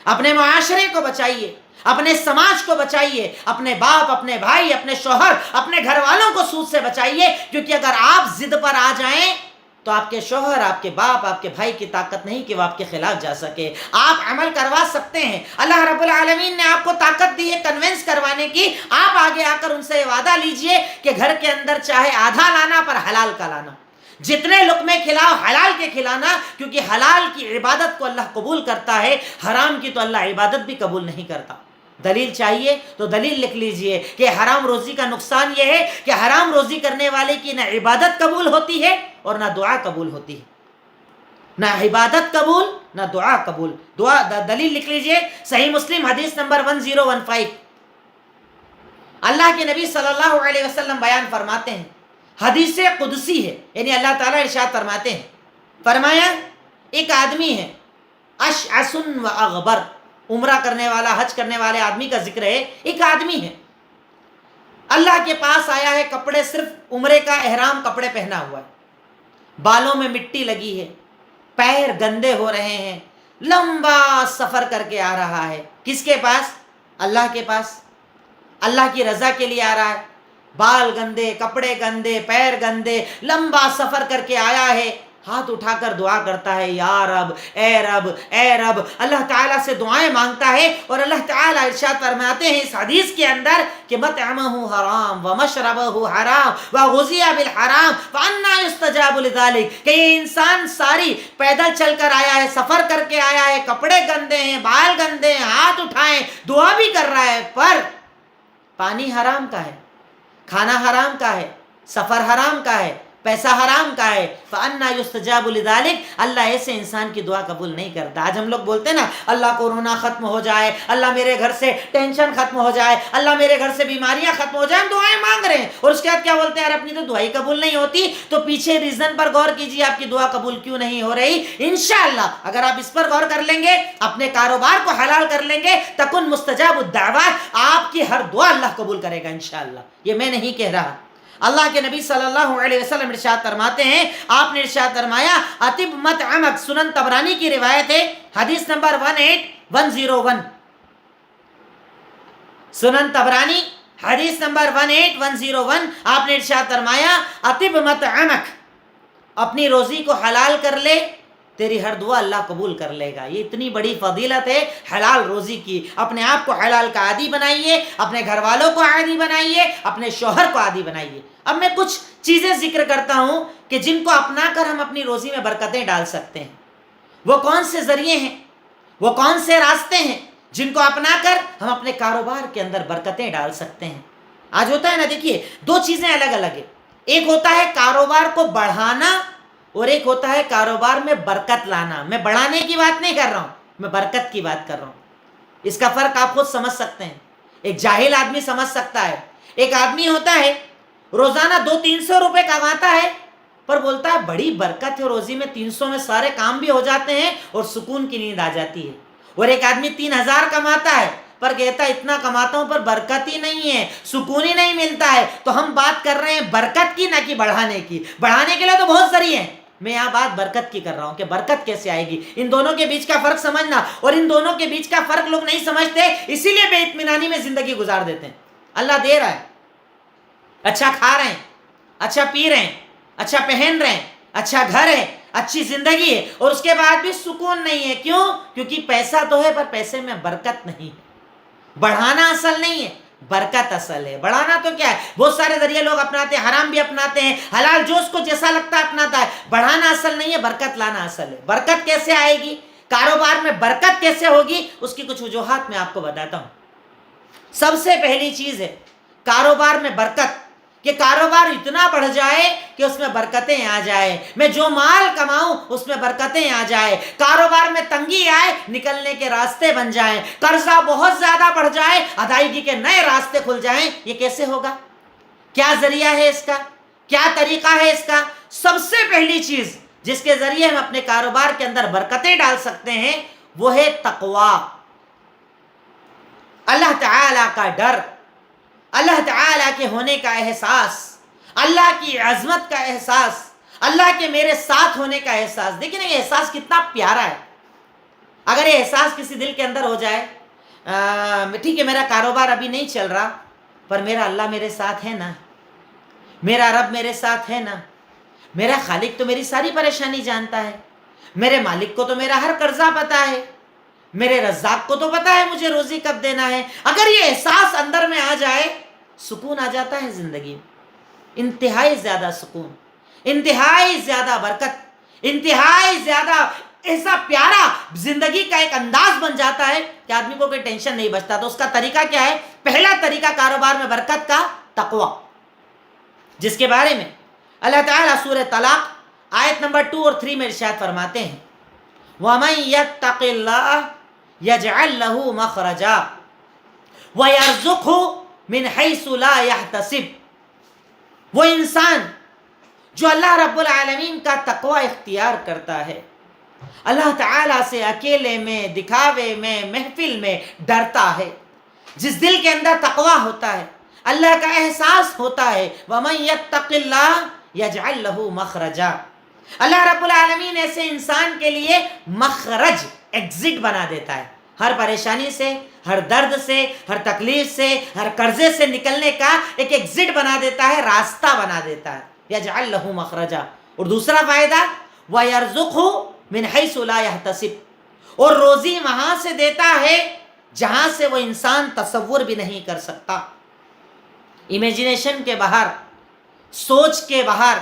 S1: اپنے معاشرے کو بچائیے، اپنے سماج کو بچائیے، اپنے باپ، اپنے بھائی، اپنے شوہر، اپنے گھر والوں کو سود سے بچائیے، کیونکہ اگر آپ ضد پر آ جائیں تو آپ کے شوہر، آپ کے باپ، آپ کے بھائی کی طاقت نہیں کہ وہ آپ کے خلاف جا سکے۔ آپ عمل کروا سکتے ہیں، اللہ رب العالمین نے آپ کو طاقت دی ہے کنونس کروانے کی، آپ آگے آ کر ان سے وعدہ لیجئے کہ گھر کے اندر چاہے آدھا لانا پر حلال کا لانا، جتنے لقمے کھلاؤ حلال کے کھلانا، کیونکہ حلال کی عبادت کو اللہ قبول کرتا ہے، حرام کی تو اللہ عبادت بھی قبول نہیں کرتا۔ دلیل چاہیے تو دلیل لکھ لیجئے کہ حرام روزی کا نقصان یہ ہے کہ حرام روزی کرنے والے کی نہ عبادت قبول ہوتی ہے اور نہ دعا قبول ہوتی ہے، نہ عبادت قبول نہ دعا قبول۔ دلیل لکھ لیجئے، صحیح مسلم حدیث نمبر 1015، اللہ کے نبی صلی اللہ علیہ وسلم بیان فرماتے ہیں، حدیث قدسی ہے، یعنی اللہ تعالیٰ ارشاد فرماتے ہیں، فرمایا ایک آدمی ہے اشعث و اغبر، عمرہ کرنے والا، حج کرنے والے آدمی کا ذکر ہے، ایک آدمی ہے اللہ کے پاس آیا ہے، کپڑے صرف عمرے کا احرام کپڑے پہنا ہوا ہے، بالوں میں مٹی لگی ہے، پیر گندے ہو رہے ہیں، لمبا سفر کر کے آ رہا ہے، کس کے پاس؟ اللہ کے پاس، اللہ کی رضا کے لیے آ رہا ہے، بال گندے، کپڑے گندے، پیر گندے، لمبا سفر کر کے آیا ہے، ہاتھ اٹھا کر دعا کرتا ہے، یا رب، اے رب، اے رب، اللہ تعالیٰ سے دعائیں مانگتا ہے، اور اللہ تعالیٰ ارشاد فرماتے ہیں اس حدیث کے اندر کہ مطعمہ حرام ومشربہ حرام وغذی بالحرام فانا یستجاب لذلک، کہ یہ انسان ساری پیدل چل کر آیا ہے، سفر کر کے آیا ہے، کپڑے گندے ہیں، بال گندے ہیں، ہاتھ اٹھائے، دعا بھی کر رہا ہے، پر پانی حرام کا ہے، کھانا حرام کا ہے، سفر حرام کا ہے، پیسہ حرام کا ہے، فَأَنَّا يُسْتَجَابُ لِذَلِكَ، اللہ ایسے انسان کی دعا قبول نہیں کرتا۔ آج ہم لوگ بولتے ہیں نا اللہ کورونا ختم ہو جائے، اللہ میرے گھر سے ٹینشن ختم ہو جائے، اللہ میرے گھر سے بیماریاں ختم ہو جائیں، ہم دعائیں مانگ رہے ہیں، اور اس کے بعد کیا بولتے ہیں؟ یار اپنی تو دعائی قبول نہیں ہوتی، تو پیچھے ریزن پر غور کیجیے آپ کی دعا قبول کیوں نہیں ہو رہی۔ انشاءاللہ اگر آپ اس پر غور کر لیں گے، اپنے کاروبار کو حلال کر لیں گے، تکن مستجاب الدعوات، آپ کی ہر دعا اللہ قبول کرے گا انشاءاللہ، یہ میں نہیں کہہ رہا۔ اللہ کے نبی صلی اللہ علیہ وسلم ارشاد فرماتے ہیں، آپ نے ارشاد فرمایا اطب مطعمک، سنن طبرانی کی روایت ہے، حدیث نمبر 18101، سنن طبرانی حدیث نمبر 18101، آپ نے ارشاد فرمایا اطب مطعمک، اپنی روزی کو حلال کر لے، تیری ہر دعا اللہ قبول کر لے گا۔ یہ اتنی بڑی فضیلت ہے حلال روزی کی۔ اپنے آپ کو حلال کا عادی بنائیے، اپنے گھر والوں کو عادی بنائیے، اپنے شوہر کو عادی بنائیے۔ اب میں کچھ چیزیں ذکر کرتا ہوں کہ جن کو اپنا کر ہم اپنی روزی میں برکتیں ڈال سکتے ہیں۔ وہ کون سے ذریعے ہیں، وہ کون سے راستے ہیں جن کو اپنا کر ہم اپنے کاروبار کے اندر برکتیں ڈال سکتے ہیں۔ آج ہوتا ہے نا، دیکھیے دو چیزیں الگ الگ ہیں، ایک ہوتا ہے کاروبار کو بڑھانا اور ایک ہوتا ہے کاروبار میں برکت لانا. میں بڑھانے کی بات نہیں کر رہا ہوں, میں برکت کی بات کر رہا ہوں. اس کا فرق آپ خود سمجھ سکتے ہیں. ایک جاہل آدمی سمجھ سکتا ہے. ایک آدمی ہوتا ہے روزانہ 200-300 روپے کماتا ہے, پر بولتا ہے بڑی برکت ہے روزی میں, 300 میں سارے کام بھی ہو جاتے ہیں اور سکون کی نیند آ جاتی ہے. اور ایک آدمی 3000 کماتا ہے, پر کہتا ہے اتنا کماتا ہوں پر برکت ہی نہیں ہے, سکون ہی نہیں ملتا ہے. تو ہم بات کر رہے ہیں برکت کی, نہ کہ بڑھانے کی. بڑھانے کے لیے تو بہت ذریعے ہیں, میں یہاں بات برکت کی کر رہا ہوں کہ برکت کیسے آئے گی. ان دونوں کے بیچ کا فرق سمجھنا, اور ان دونوں کے بیچ کا فرق لوگ نہیں سمجھتے, اسی لیے بے اطمینانی میں زندگی گزار دیتے ہیں. اللہ دے رہا ہے, اچھا کھا رہے ہیں, اچھا پی رہے ہیں, اچھا پہن رہے ہیں, اچھا گھر ہے, اچھی زندگی ہے, اور اس کے بعد بھی سکون نہیں ہے. کیوں؟ کیونکہ پیسہ تو ہے پر پیسے میں برکت نہیں. بڑھانا اصل نہیں ہے, برکت اصل ہے. بڑھانا تو کیا ہے, بہت سارے ذریعے لوگ اپناتے ہیں, حرام بھی اپناتے ہیں, حلال جو اس کو جیسا لگتا ہے اپناتا ہے. بڑھانا اصل نہیں ہے, برکت لانا اصل ہے. برکت کیسے آئے گی, کاروبار میں برکت کیسے ہوگی, اس کی کچھ وجوہات میں آپ کو بتاتا ہوں. سب سے پہلی چیز ہے کاروبار میں برکت, کہ کاروبار اتنا بڑھ جائے کہ اس میں برکتیں آ جائے. میں جو مال کماؤں اس میں برکتیں آ جائے. کاروبار میں تنگی آئے, نکلنے کے راستے بن جائیں. قرضہ بہت زیادہ بڑھ جائے, ادائیگی کے نئے راستے کھل جائیں. یہ کیسے ہوگا؟ کیا ذریعہ ہے اس کا, کیا طریقہ ہے اس کا؟ سب سے پہلی چیز جس کے ذریعے ہم اپنے کاروبار کے اندر برکتیں ڈال سکتے ہیں وہ ہے تقوی, اللہ تعالی کا ڈر, اللہ تعالیٰ کے ہونے کا احساس, اللہ کی عظمت کا احساس, اللہ کے میرے ساتھ ہونے کا احساس. دیکھیں نا یہ احساس کتنا پیارا ہے. اگر یہ احساس کسی دل کے اندر ہو جائے, ٹھیک ہے میرا کاروبار ابھی نہیں چل رہا پر میرا اللہ میرے ساتھ ہے نا, میرا رب میرے ساتھ ہے نا, میرا خالق تو میری ساری پریشانی جانتا ہے, میرے مالک کو تو میرا ہر قرضہ پتہ ہے, میرے رزاق کو تو پتہ ہے مجھے روزی کب دینا ہے. اگر یہ احساس اندر میں آ جائے, سکون آ جاتا ہے زندگی میں. انتہائی زیادہ سکون, انتہائی زیادہ برکت, انتہائی زیادہ ایسا پیارا زندگی کا ایک انداز بن جاتا ہے کہ آدمی کو کوئی ٹینشن نہیں بچتا. تو اس کا طریقہ کیا ہے؟ پہلا طریقہ کاروبار میں برکت کا تقوی, جس کے بارے میں اللہ تعالیٰ سورہ طلاق آیت نمبر 2 اور 3 میں ارشاد فرماتے ہیں, وَمَن يَتَّقِ اللَّهَ يَجْعَلْ لَهُ مَخْرَجًا وَيَرْزُقْهُ من حیث لا یحتسب. وہ انسان جو اللہ رب العالمین کا تقوی اختیار کرتا ہے, اللہ تعالیٰ سے اکیلے میں, دکھاوے میں, محفل میں ڈرتا ہے, جس دل کے اندر تقوی ہوتا ہے, اللہ کا احساس ہوتا ہے, وَمَن يَتَّقِ اللَّهَ يَجْعَلْ لَهُ مَخْرَجًا, اللہ رب العالمین ایسے انسان کے لیے مخرج, ایگزٹ بنا دیتا ہے. ہر پریشانی سے, ہر درد سے, ہر تکلیف سے, ہر قرضے سے نکلنے کا ایک ایگزٹ بنا دیتا ہے, راستہ بنا دیتا ہے. یجعل لہ مخرجا. اور دوسرا فائدہ, وَيَرْزُقْهُ مِنْ حَيْثُ لَا يَحْتَسِبْ, اور روزی وہاں سے دیتا ہے جہاں سے وہ انسان تصور بھی نہیں کر سکتا. امیجنیشن کے باہر, سوچ کے باہر,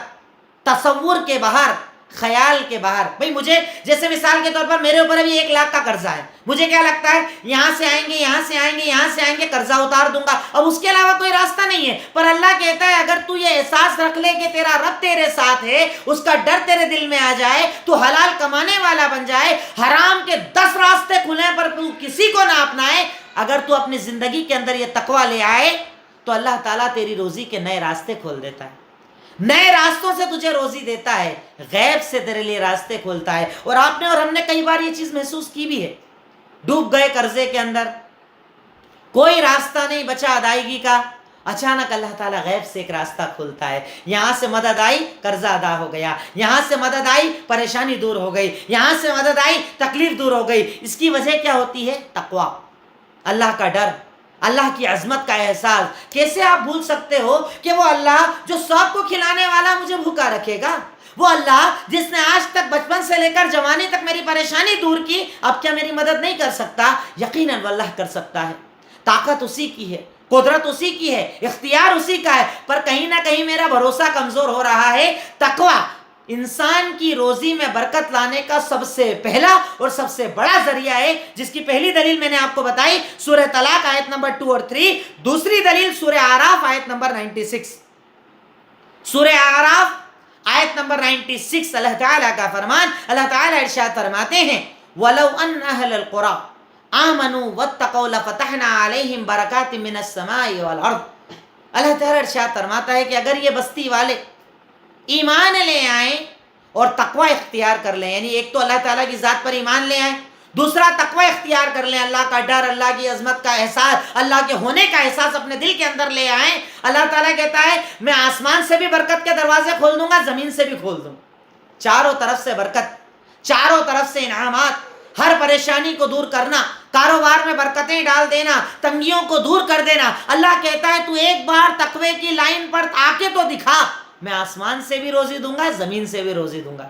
S1: تصور کے باہر, خیال کے باہر. بھئی مجھے جیسے مثال کے طور پر میرے اوپر ابھی 1 لاکھ کا قرضہ ہے, مجھے کیا لگتا ہے یہاں سے آئیں گے, یہاں سے آئیں گے, یہاں سے آئیں گے, قرضہ اتار دوں گا, اب اس کے علاوہ کوئی راستہ نہیں ہے. پر اللہ کہتا ہے اگر تو یہ احساس رکھ لے کہ تیرا رب تیرے ساتھ ہے, اس کا ڈر تیرے دل میں آ جائے, تو حلال کمانے والا بن جائے, حرام کے 10 راستے کھلیں پر تو کسی کو نہ اپنائے, اگر تو اپنی زندگی کے اندر یہ تقوی لے آئے تو اللہ تعالیٰ تیری روزی کے نئے راستے کھول دیتا ہے, نئے راستوں سے تجھے روزی دیتا ہے, غیب سے تیرے لیے راستے کھولتا ہے. اور آپ نے اور ہم نے کئی بار یہ چیز محسوس کی بھی ہے. ڈوب گئے قرضے کے اندر, کوئی راستہ نہیں بچا ادائیگی کا, اچانک اللہ تعالیٰ غیب سے ایک راستہ کھولتا ہے. یہاں سے مدد آئی, قرضہ ادا ہو گیا, یہاں سے مدد آئی, پریشانی دور ہو گئی, یہاں سے مدد آئی, تکلیف دور ہو گئی. اس کی وجہ کیا ہوتی ہے؟ تقوی, اللہ کا ڈر, اللہ کی عظمت کا احساس. کیسے آپ بھول سکتے ہو کہ وہ اللہ جو سب کو کھلانے والا مجھے بھوکا رکھے گا, وہ اللہ جس نے آج تک بچپن سے لے کر جوانی تک میری پریشانی دور کی, اب کیا میری مدد نہیں کر سکتا؟ یقیناً وہ اللہ کر سکتا ہے. طاقت اسی کی ہے, قدرت اسی کی ہے, اختیار اسی کا ہے, پر کہیں نہ کہیں میرا بھروسہ کمزور ہو رہا ہے. تقوی انسان کی روزی میں برکت لانے کا سب سے پہلا اور سب سے بڑا ذریعہ ہے, جس کی پہلی دلیل میں نے آپ کو بتائی سورہ طلاق آیت نمبر 2 اور 3. دوسری دلیل سورہ اعراف آیت نمبر 96. سورہ اعراف آیت نمبر 96 اللہ تعالیٰ کا فرمان، اللہ تعالیٰ ارشاد فرماتے ہیں وَلَوْ أَنَّ أَهْلَ الْقُرَىٰ آمَنُوا وَاتَّقَوْا لَفَتَحْنَا عَلَيْهِمْ بَرَكَاتٍ مِّنَ السَّمَاءِ وَالْأَرْضِ۔ اللہ تعالیٰ ارشاد فرماتا ہے کہ اگر یہ بستی والے ایمان لے آئیں اور تقوی اختیار کر لیں، یعنی ایک تو اللہ تعالیٰ کی ذات پر ایمان لے آئیں، دوسرا تقوی اختیار کر لیں، اللہ کا ڈر، اللہ کی عظمت کا احساس، اللہ کے ہونے کا احساس اپنے دل کے اندر لے آئیں، اللہ تعالیٰ کہتا ہے میں آسمان سے بھی برکت کے دروازے کھول دوں گا، زمین سے بھی کھول دوں گا، چاروں طرف سے برکت، چاروں طرف سے انعامات، ہر پریشانی کو دور کرنا، کاروبار میں برکتیں ڈال دینا، تنگیوں کو دور کر دینا۔ اللہ کہتا ہے تو ایک بار تقوی کی لائن پر آ کے تو دکھا، میں آسمان سے بھی روزی دوں گا، زمین سے بھی روزی دوں گا،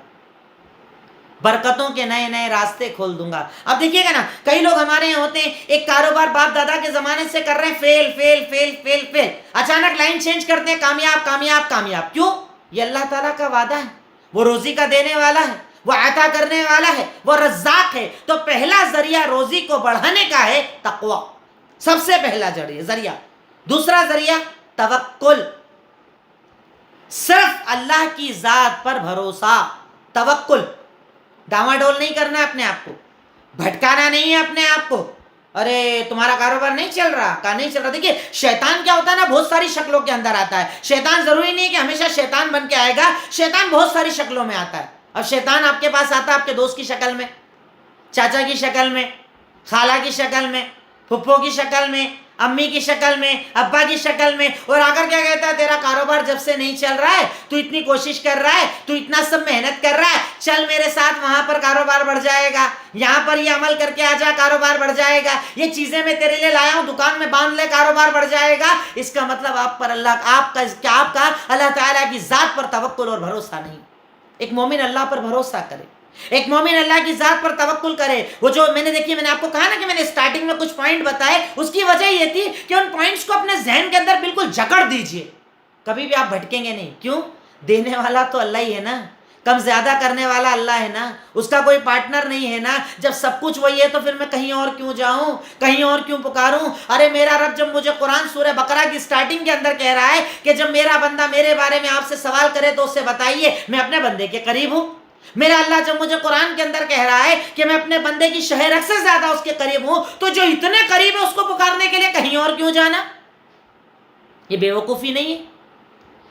S1: برکتوں کے نئے نئے راستے کھول دوں گا۔ اب دیکھیے گا نا، کئی لوگ ہمارے یہاں ہوتے ہیں، ایک کاروبار باپ دادا کے زمانے سے کر رہے ہیں، فیل فیل فیل فیل فیل، اچانک لائن چینج کرتے ہیں، کامیاب کامیاب کامیاب۔ کیوں؟ یہ اللہ تعالیٰ کا وعدہ ہے، وہ روزی کا دینے والا ہے، وہ عطا کرنے والا ہے، وہ رزاق ہے۔ تو پہلا ذریعہ روزی کو بڑھانے کا ہے تقوی، سب سے پہلا ذریعہ۔ دوسرا ذریعہ توکل، صرف اللہ کی ذات پر بھروسہ، توکل، ڈاواڈول نہیں کرنا ہے اپنے آپ کو، بھٹکانا نہیں ہے اپنے آپ کو، ارے تمہارا کاروبار نہیں چل رہا، کہاں نہیں چل رہا۔ دیکھیے شیطان کیا ہوتا ہے نا، بہت ساری شکلوں کے اندر آتا ہے۔ شیطان ضروری نہیں کہ ہمیشہ شیطان بن کے آئے گا، شیطان بہت ساری شکلوں میں آتا ہے۔ اب شیطان آپ کے پاس آتا ہے آپ کے دوست کی شکل میں، چاچا کی شکل میں، خالہ کی شکل میں، پھپھو کی شکل میں، امی کی شکل میں، ابا کی شکل میں، اور آ کر کیا کہتا ہے تیرا کاروبار جب سے نہیں چل رہا ہے، تو اتنی کوشش کر رہا ہے، تو اتنا سب محنت کر رہا ہے، چل میرے ساتھ، وہاں پر کاروبار بڑھ جائے گا، یہاں پر یہ عمل کر کے آ جا کاروبار بڑھ جائے گا، یہ چیزیں میں تیرے لیے لایا ہوں دکان میں باندھ لے کاروبار بڑھ جائے گا۔ اس کا مطلب آپ پر آپ کا اللہ تعالیٰ کی ذات پر توکل اور بھروسہ نہیں۔ ایک مومن اللہ پر بھروسہ کرے، ایک مومن اللہ کی ذات پر توکل کرے۔ وہ جو میں نے آپ کو کہا نا کہ میں نے سٹارٹنگ میں کچھ پوائنٹ بتائے، اس کی وجہ یہ تھی کہ ان پوائنٹس کو اپنے ذہن کے اندر بالکل جکڑ دیجئے، کبھی بھی آپ بھٹکیں گے نہیں۔ کیوں؟ دینے والا تو اللہ ہی ہے نا، کم زیادہ کرنے والا اللہ ہے نا، اس کا کوئی پارٹنر نہیں ہے نا۔ جب سب کچھ وہی ہے تو پھر میں کہیں اور کیوں جاؤں، کہیں اور کیوں پکاروں؟ ارے میرا رب جب مجھے قرآن سورہ بقرہ کی سٹارٹنگ کے اندر کہہ رہا ہے کہ جب میرا بندہ میرے بارے میں آپ سے سوال کرے تو اسے بتائیے میں اپنے بندے کے قریب ہوں۔ میرا اللہ جب مجھے قرآن کے اندر کہہ رہا ہے کہ میں اپنے بندے کی شہرت سے زیادہ اس کے قریب ہوں، تو جو اتنے قریب ہے اس کو پکارنے کے لیے کہیں اور کیوں جانا؟ یہ بے وقوفی نہیں ہے؟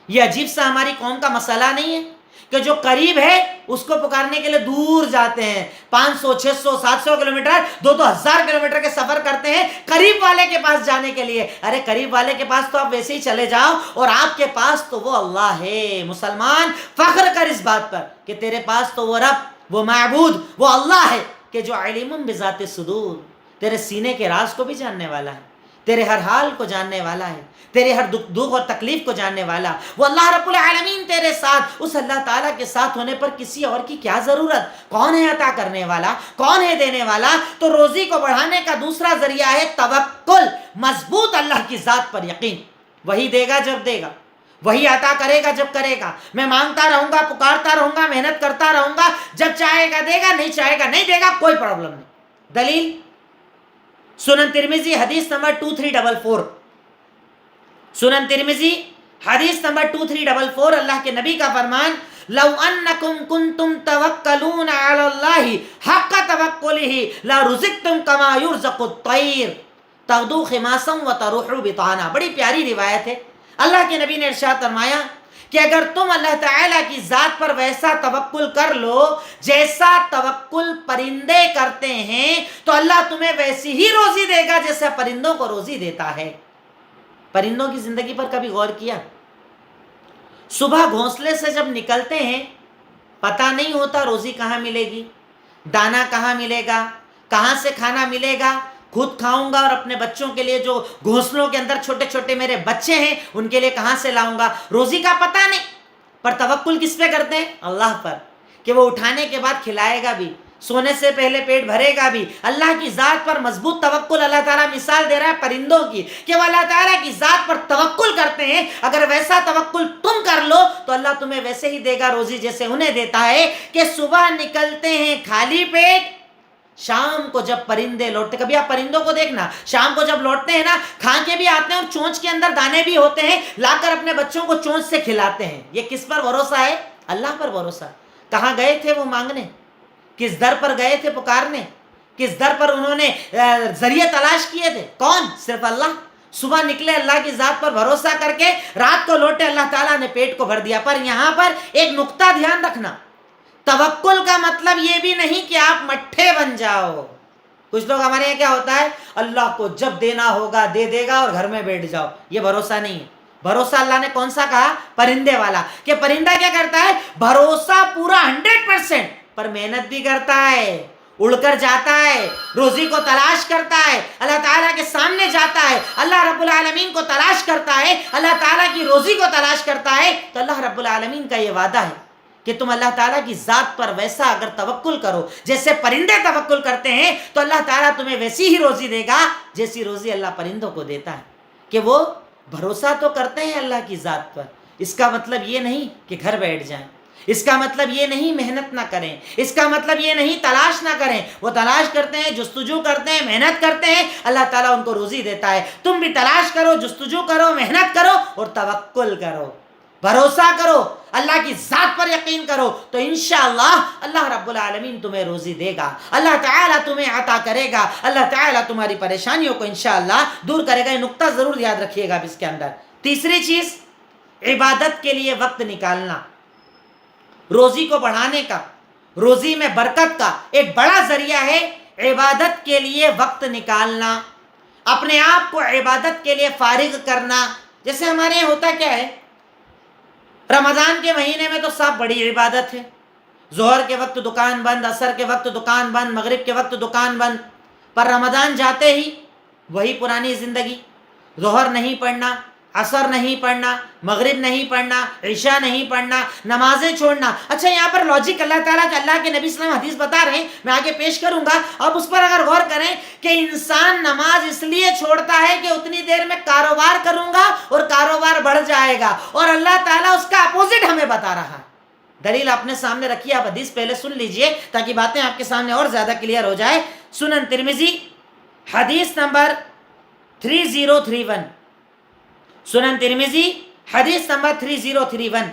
S1: یہ عجیب سا ہماری قوم کا مسئلہ نہیں ہے کہ جو قریب ہے اس کو پکارنے کے لیے دور جاتے ہیں، 500 600 700 کلومیٹر 2000 کلومیٹر کے سفر کرتے ہیں قریب والے کے پاس جانے کے لیے۔ ارے قریب والے کے پاس تو آپ ویسے ہی چلے جاؤ، اور آپ کے پاس تو وہ اللہ ہے۔ مسلمان فخر کر اس بات پر کہ تیرے پاس تو وہ رب، وہ معبود، وہ اللہ ہے کہ جو علیم بذات الصدور، تیرے سینے کے راز کو بھی جاننے والا ہے، تیرے ہر حال کو جاننے والا ہے، تیرے ہر دکھ اور تکلیف کو جاننے والا وہ اللہ رب العالمین تیرے ساتھ۔ اس اللہ تعالیٰ کے ساتھ ہونے پر کسی اور کی کیا ضرورت؟ کون ہے عطا کرنے والا، کون ہے دینے والا؟ تو روزی کو بڑھانے کا دوسرا ذریعہ ہے توکل، مضبوط اللہ کی ذات پر یقین۔ وہی دے گا جب دے گا، وہی عطا کرے گا جب کرے گا۔ میں مانگتا رہوں گا، پکارتا رہوں گا، محنت کرتا رہوں گا، جب چاہے گا دے گا، نہیں چاہے گا نہیں دے گا، کوئی پرابلم نہیں۔ دلیل سنن ترمذی حدیث نمبر 2344، سنن ترمذی حدیث نمبر 2344، اللہ کے نبی کا فرمان، لو انکم کنتم توکلون علی اللہ حق توکلہ لرزقتم کما یرزق الطیر تغدو خماسا وتروح بطانا۔ بڑی پیاری روایت ہے۔ اللہ کے نبی نے ارشاد فرمایا کہ اگر تم اللہ تعالیٰ کی ذات پر ویسا توکل کر لو جیسا توکل پرندے کرتے ہیں، تو اللہ تمہیں ویسی ہی روزی دے گا جیسا پرندوں کو روزی دیتا ہے۔ پرندوں کی زندگی پر کبھی غور کیا؟ صبح گھونسلے سے جب نکلتے ہیں پتہ نہیں ہوتا روزی کہاں ملے گی، دانا کہاں ملے گا، کہاں سے کھانا ملے گا، خود کھاؤں گا اور اپنے بچوں کے لیے جو گھونسلوں کے اندر چھوٹے چھوٹے میرے بچے ہیں ان کے لیے کہاں سے لاؤں گا، روزی کا پتہ نہیں۔ پر توکل کس پہ کرتے ہیں؟ اللہ پر، کہ وہ اٹھانے کے بعد کھلائے گا بھی، سونے سے پہلے پیٹ بھرے گا بھی۔ اللہ کی ذات پر مضبوط توکل اللہ تعالیٰ مثال دے رہا ہے پرندوں کی، کہ وہ اللہ تعالیٰ کی ذات پر توکل کرتے ہیں۔ اگر ویسا توکل تم کر لو تو اللہ تمہیں ویسے ہی دے گا روزی جیسے انہیں دیتا ہے، کہ صبح نکلتے ہیں خالی پیٹ، شام کو جب پرندے لوٹتے، کبھی آپ پرندوں کو دیکھنا، شام کو جب لوٹتے ہیں نا کھا کے بھی آتے ہیں اور چونچ کے اندر دانے بھی ہوتے ہیں، لا کر اپنے بچوں کو چونچ سے کھلاتے ہیں۔ یہ کس پر بھروسہ ہے؟ اللہ پر بھروسہ. کہاں گئے تھے وہ مانگنے؟ کس در پر گئے تھے پکارنے؟ کس در پر انہوں نے ذریعے تلاش کیے تھے؟ کون؟ صرف اللہ. صبح نکلے اللہ کی ذات پر بھروسہ کر کے، رات کو لوٹے، اللہ تعالیٰ نے پیٹ کو بھر دیا. پر یہاں پر ایک نقطہ دھیان رکھنا، توکل کا مطلب یہ بھی نہیں کہ آپ مٹھے بن جاؤ. کچھ لوگ ہمارے یہاں کیا ہوتا ہے، اللہ کو جب دینا ہوگا دے دے گا اور گھر میں بیٹھ جاؤ. یہ بھروسہ نہیں ہے. بھروسہ اللہ نے کون سا کہا؟ پرندے والا. کہ پرندہ کیا کرتا ہے؟ بھروسہ پورا 100%، پر محنت بھی کرتا ہے، اڑ کر جاتا ہے، روزی کو تلاش کرتا ہے، اللہ تعالیٰ کے سامنے جاتا ہے، اللہ رب العالمین کو تلاش کرتا ہے، اللہ تعالیٰ کی روزی کو تلاش کرتا ہے. تو اللہ رب العالمین کا یہ وعدہ ہے کہ تم اللہ تعالیٰ کی ذات پر ویسا اگر توکل کرو جیسے پرندے توکل کرتے ہیں، تو اللہ تعالیٰ تمہیں ویسی ہی روزی دے گا جیسی روزی اللہ پرندوں کو دیتا ہے. کہ وہ بھروسہ تو کرتے ہیں اللہ کی ذات پر. اس کا مطلب یہ نہیں کہ گھر بیٹھ جائیں، اس کا مطلب یہ نہیں محنت نہ کریں، اس کا مطلب یہ نہیں تلاش نہ کریں. وہ تلاش کرتے ہیں، جستجو کرتے ہیں، محنت کرتے ہیں، اللہ تعالیٰ ان کو روزی دیتا ہے. تم بھی تلاش کرو، جستجو کرو، محنت کرو اور توکل کرو، بھروسہ کرو، اللہ کی ذات پر یقین کرو، تو انشاءاللہ اللہ رب العالمین تمہیں روزی دے گا، اللہ تعالیٰ تمہیں عطا کرے گا، اللہ تعالیٰ تمہاری پریشانیوں کو انشاءاللہ دور کرے گا. یہ نقطہ ضرور یاد رکھیے گا اس کے اندر. تیسری چیز، عبادت کے لیے وقت نکالنا. روزی کو بڑھانے کا، روزی میں برکت کا ایک بڑا ذریعہ ہے عبادت کے لیے وقت نکالنا، اپنے آپ کو عبادت کے لیے فارغ کرنا. جیسے ہمارے یہاں ہوتا کیا ہے، رمضان کے مہینے میں تو سب بڑی عبادت ہے. ظہر کے وقت دکان بند، عصر کے وقت دکان بند، مغرب کے وقت دکان بند. پر رمضان جاتے ہی وہی پرانی زندگی، ظہر نہیں پڑھنا، عصر نہیں پڑھنا، مغرب نہیں پڑھنا، عشاء نہیں پڑھنا، نمازیں چھوڑنا. اچھا یہاں پر لاجک اللہ تعالیٰ کہ اللہ کے نبی صلی اللہ علیہ وسلم حدیث بتا رہے ہیں، میں آگے پیش کروں گا. اب اس پر اگر غور کریں کہ انسان نماز اس لیے چھوڑتا ہے کہ اتنی دیر میں کاروبار کروں گا اور کاروبار بڑھ جائے گا، اور اللہ تعالیٰ اس کا اپوزٹ ہمیں بتا رہا ہے. دلیل اپنے سامنے رکھیے، آپ حدیث پہلے سن لیجئے تاکہ باتیں آپ کے سامنے اور زیادہ کلیئر ہو جائے. سنن ترمذی حدیث نمبر 3031، سنن ترمذی حدیث نمبر 3031.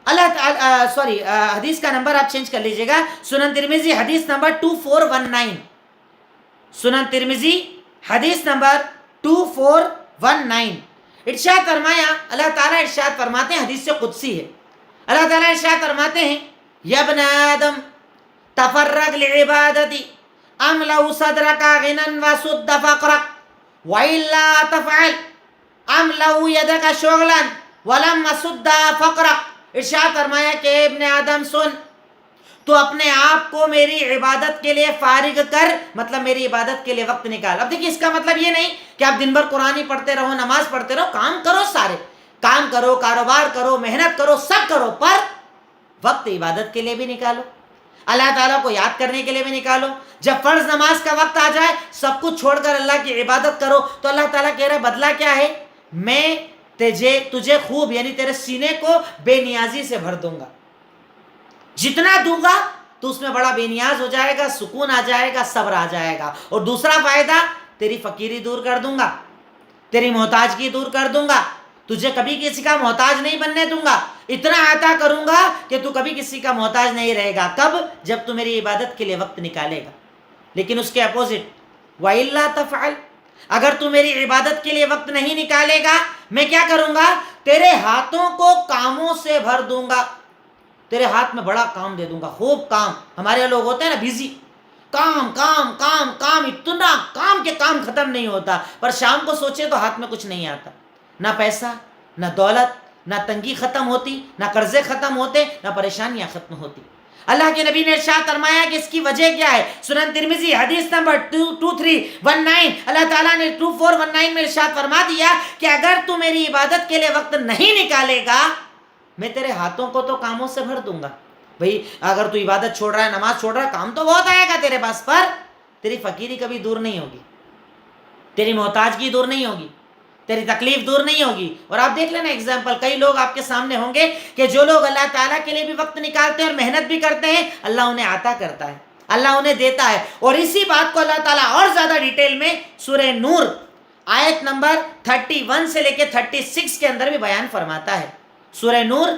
S1: اللہ تعالیٰ حدیث کا نمبر آپ چینج کر لیجئے گا. سنن ترمذی حدیث نمبر 2419، سنن ترمذی حدیث نمبر 2419. ارشاد فرمایا، اللہ تعالیٰ ارشاد فرماتے ہیں، حدیث قدسی ہے. اللہ تعالیٰ ارشاد فرماتے ہیں، یا ابن آدم تفرغ لعبادتی ام لو صدرک غنى وسد فقرک وإلا تفعل ام لو یدک شغلا ولم سد فقرک. ارشاد فرمایا کہ ابن آدم سن، تو اپنے آپ کو میری عبادت کے لیے فارغ کر، مطلب میری عبادت کے لیے وقت نکال. اب دیکھیے اس کا مطلب یہ نہیں کہ آپ دن بھر قرآن ہی پڑھتے رہو، نماز پڑھتے رہو، کام کرو، سارے کام کرو، کاروبار کرو، محنت کرو، سب کرو، پر وقت عبادت کے لیے بھی نکالو، اللہ تعالیٰ کو یاد کرنے کے لیے بھی نکالو. جب فرض نماز کا وقت آ جائے سب کچھ چھوڑ کر اللہ کی عبادت کرو، تو اللہ تعالیٰ کہہ رہا ہے بدلہ کیا ہے، میں تجھے خوب، یعنی تیرے سینے کو بے نیازی سے بھر دوں گا. جتنا دوں گا تو اس میں بڑا بے نیاز ہو جائے گا، سکون آ جائے گا، صبر آ جائے گا. اور دوسرا فائدہ، تیری فقیری دور کر دوں گا، تیری محتاجگی دور کر دوں گا، تجھے کبھی کسی کا محتاج نہیں بننے دوں گا. اتنا عطا کروں گا کہ تو کبھی کسی کا محتاج نہیں رہے گا. کب؟ جب تو میری عبادت کے لیے وقت نکالے گا. لیکن اس کے اپوزٹ، وَإِلَّا تَفْعَلْ، اگر تو میری عبادت کے لیے وقت نہیں نکالے گا، میں کیا کروں گا، تیرے ہاتھوں کو کاموں سے بھر دوں گا، تیرے ہاتھ میں بڑا کام دے دوں گا، خوب کام. ہمارے یہاں لوگ ہوتے ہیں نا بیزی، کام کام کام کام، اتنا کام کے کام ختم نہیں ہوتا، پر شام کو سوچے تو ہاتھ میں کچھ نہیں آتا، نہ پیسہ، نہ دولت، نہ تنگی ختم ہوتی، نہ قرضے ختم ہوتے، نہ پریشانیاں ختم ہوتی. اللہ کے نبی نے ارشاد فرمایا کہ اس کی وجہ کیا ہے. سنن ترمذی حدیث نمبر 2319، اللہ تعالیٰ نے 2419 میں ارشاد فرما دیا کہ اگر تو میری عبادت کے لیے وقت نہیں نکالے گا، میں تیرے ہاتھوں کو تو کاموں سے بھر دوں گا. بھئی اگر تو عبادت چھوڑ رہا ہے، نماز چھوڑ رہا ہے، کام تو بہت آئے گا تیرے پاس، پر تیری فقیری کبھی دور نہیں ہوگی، تیری محتاجگی دور نہیں ہوگی، تیری تکلیف دور نہیں ہوگی. اور آپ دیکھ لینا ایگزامپل، کئی لوگ آپ کے سامنے ہوں گے کہ جو لوگ اللہ تعالیٰ کے لیے بھی وقت نکالتے ہیں اور محنت بھی کرتے ہیں، اللہ انہیں عطا کرتا ہے، اللہ انہیں دیتا ہے. اور اسی بات کو اللہ تعالیٰ اور زیادہ ڈیٹیل میں سورہ نور آیت نمبر 31 سے لے کے 36 کے اندر بھی بیان فرماتا ہے. سورہ نور